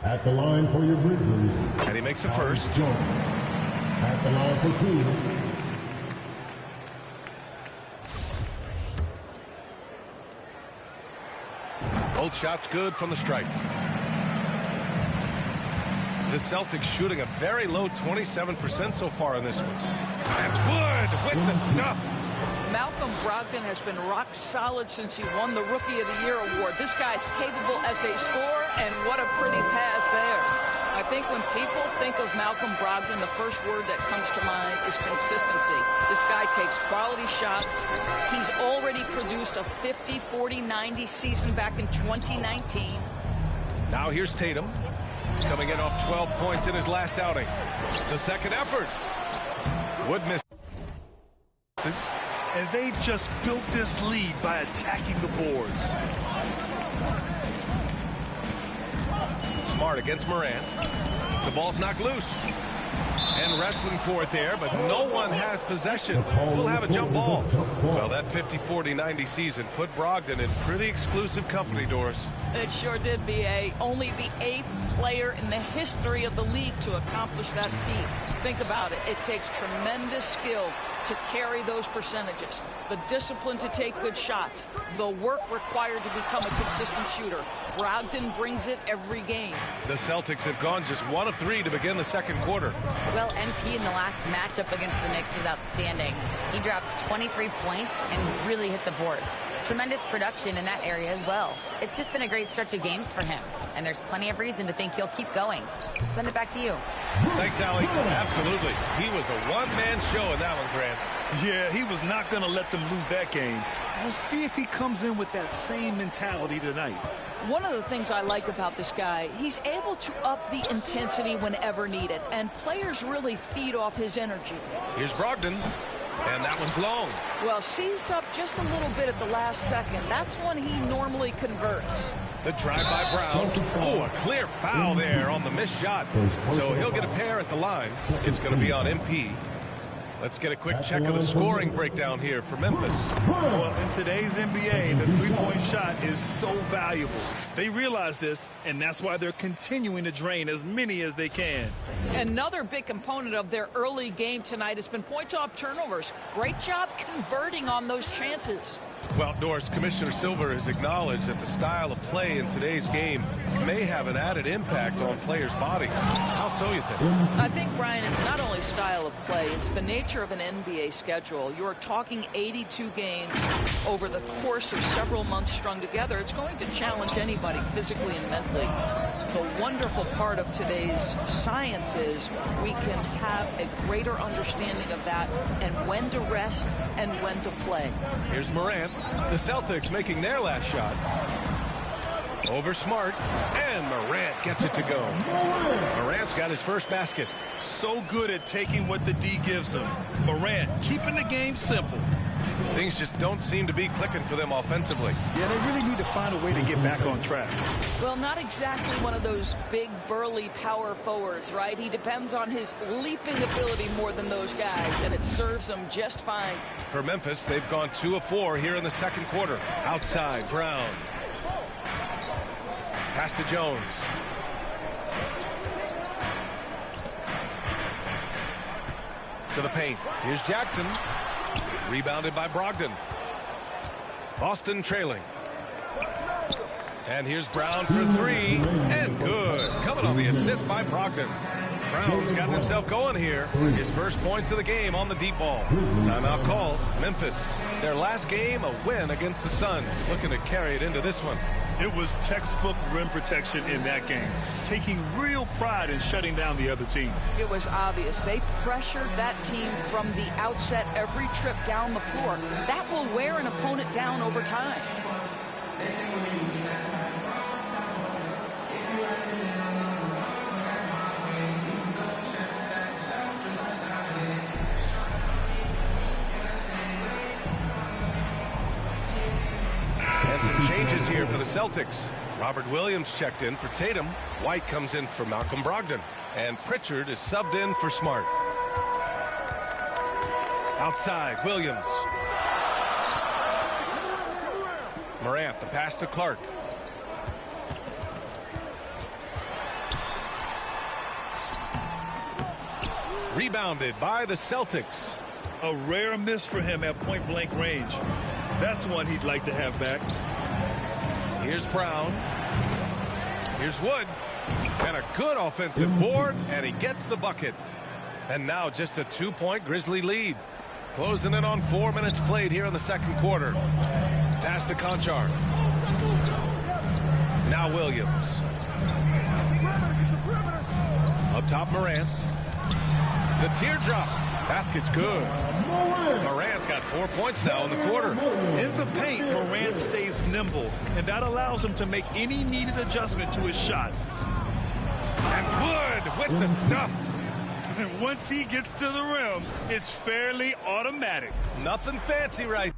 [SPEAKER 5] At the line for your Grizzlies.
[SPEAKER 3] And he makes the first.
[SPEAKER 5] At the line for two.
[SPEAKER 3] Both shots good from the stripe. The Celtics shooting a very low 27% so far in this one. And Wood with the stuff.
[SPEAKER 14] Malcolm Brogdon has been rock solid since he won the Rookie of the Year award. This guy's capable as a scorer, and what a pretty pass there. I think when people think of Malcolm Brogdon, the first word that comes to mind is consistency. This guy takes quality shots. He's already produced a 50, 40, 90 season back in 2019.
[SPEAKER 3] Now here's Tatum. Coming in off 12 points in his last outing. The second effort. Wood misses.
[SPEAKER 4] And they've just built this lead by attacking the boards.
[SPEAKER 3] Smart against Morant. The ball's knocked loose. And wrestling for it there, but no one has possession. We'll have a jump ball. Well, that 50, 40, 90 season put Brogdon in pretty exclusive company, Doris.
[SPEAKER 14] It sure did, B.A. Only the 8th player in the history of the league to accomplish that feat. Think about it. It takes tremendous skill to carry those percentages, the discipline to take good shots, the work required to become a consistent shooter. Brogdon brings it every game.
[SPEAKER 3] The Celtics have gone just 1 of 3 to begin the second quarter.
[SPEAKER 7] Well, MP in the last matchup against the Knicks was outstanding. He dropped 23 points and really hit the boards. Tremendous production in that area as well. It's just been a great stretch of games for him, and there's plenty of reason to think he'll keep going. Send it back to you.
[SPEAKER 3] Thanks, Allie. Absolutely. He was a one-man show in that one, Grant.
[SPEAKER 4] Yeah, he was not going to let them lose that game. We'll see if he comes in with that same mentality tonight.
[SPEAKER 14] One of the things I like about this guy, he's able to up the intensity whenever needed, and players really feed off his energy.
[SPEAKER 3] Here's Brogdon, and that one's long.
[SPEAKER 14] Well, seized up just a little bit at the last second. That's when he normally converts.
[SPEAKER 3] The drive by Brown. Oh, a clear foul there on the missed shot. So he'll get a pair at the line. It's going to be on MP. Let's get a quick check of the scoring breakdown here for Memphis.
[SPEAKER 4] Well, in today's NBA, the three-point shot is so valuable. They realize this, and that's why they're continuing to drain as many as they can.
[SPEAKER 14] Another big component of their early game tonight has been points off turnovers. Great job converting on those chances.
[SPEAKER 3] Well, Doris, Commissioner Silver has acknowledged that the style of play in today's game may have an added impact on players' bodies. How so, you think?
[SPEAKER 14] I think, Brian, it's not only style of play, it's the nature of an NBA schedule. You're talking 82 games over the course of several months strung together. It's going to challenge anybody physically and mentally. The wonderful part of today's science is we can have a greater understanding of that and when to rest and when to play.
[SPEAKER 3] Here's Morant. The Celtics making their last shot. Over Smart, and Morant gets it to go. Morant's got his first basket.
[SPEAKER 4] So good at taking what the D gives him. Morant keeping the game simple.
[SPEAKER 3] Things just don't seem to be clicking for them offensively.
[SPEAKER 4] Yeah, they really need to find a way to get back on track.
[SPEAKER 14] Well, not exactly one of those big, burly power forwards, right? He depends on his leaping ability more than those guys, and it serves him just fine.
[SPEAKER 3] For Memphis, they've gone 2 of 4 here in the second quarter. Outside, Brown. Pass to Jones. To the paint. Here's Jackson. Rebounded by Brogdon. Boston trailing. And here's Brown for three, and good. Coming on the assist by Brogdon. Brown's got himself going here. His first points of the game on the deep ball. Timeout call. Memphis. Their last game, a win against the Suns. Looking to carry it into this one.
[SPEAKER 4] It was textbook rim protection in that game, taking real pride in shutting down the other team.
[SPEAKER 14] It was obvious. They pressured that team from the outset every trip down the floor. That will wear an opponent down over time.
[SPEAKER 3] And some changes here for the Celtics. Robert Williams checked in for Tatum. White comes in for Malcolm Brogdon. And Pritchard is subbed in for Smart. Outside, Williams. Morant, the pass to Clark. Rebounded by the Celtics.
[SPEAKER 4] A rare miss for him at point-blank range. That's one he'd like to have back.
[SPEAKER 3] Here's Brown. Here's Wood. And a good offensive board, and he gets the bucket. And now just a 2-point Grizzly lead. Closing in on 4 minutes played here in the second quarter. Pass to Conchar. Now Williams. Up top, Morant. The teardrop. Basket's good. Morant's got 4 points now in the quarter.
[SPEAKER 4] In the paint, Morant stays nimble, and that allows him to make any needed adjustment to his shot.
[SPEAKER 3] And Wood with the stuff.
[SPEAKER 4] And once he gets to the rim, it's fairly automatic.
[SPEAKER 3] Nothing fancy right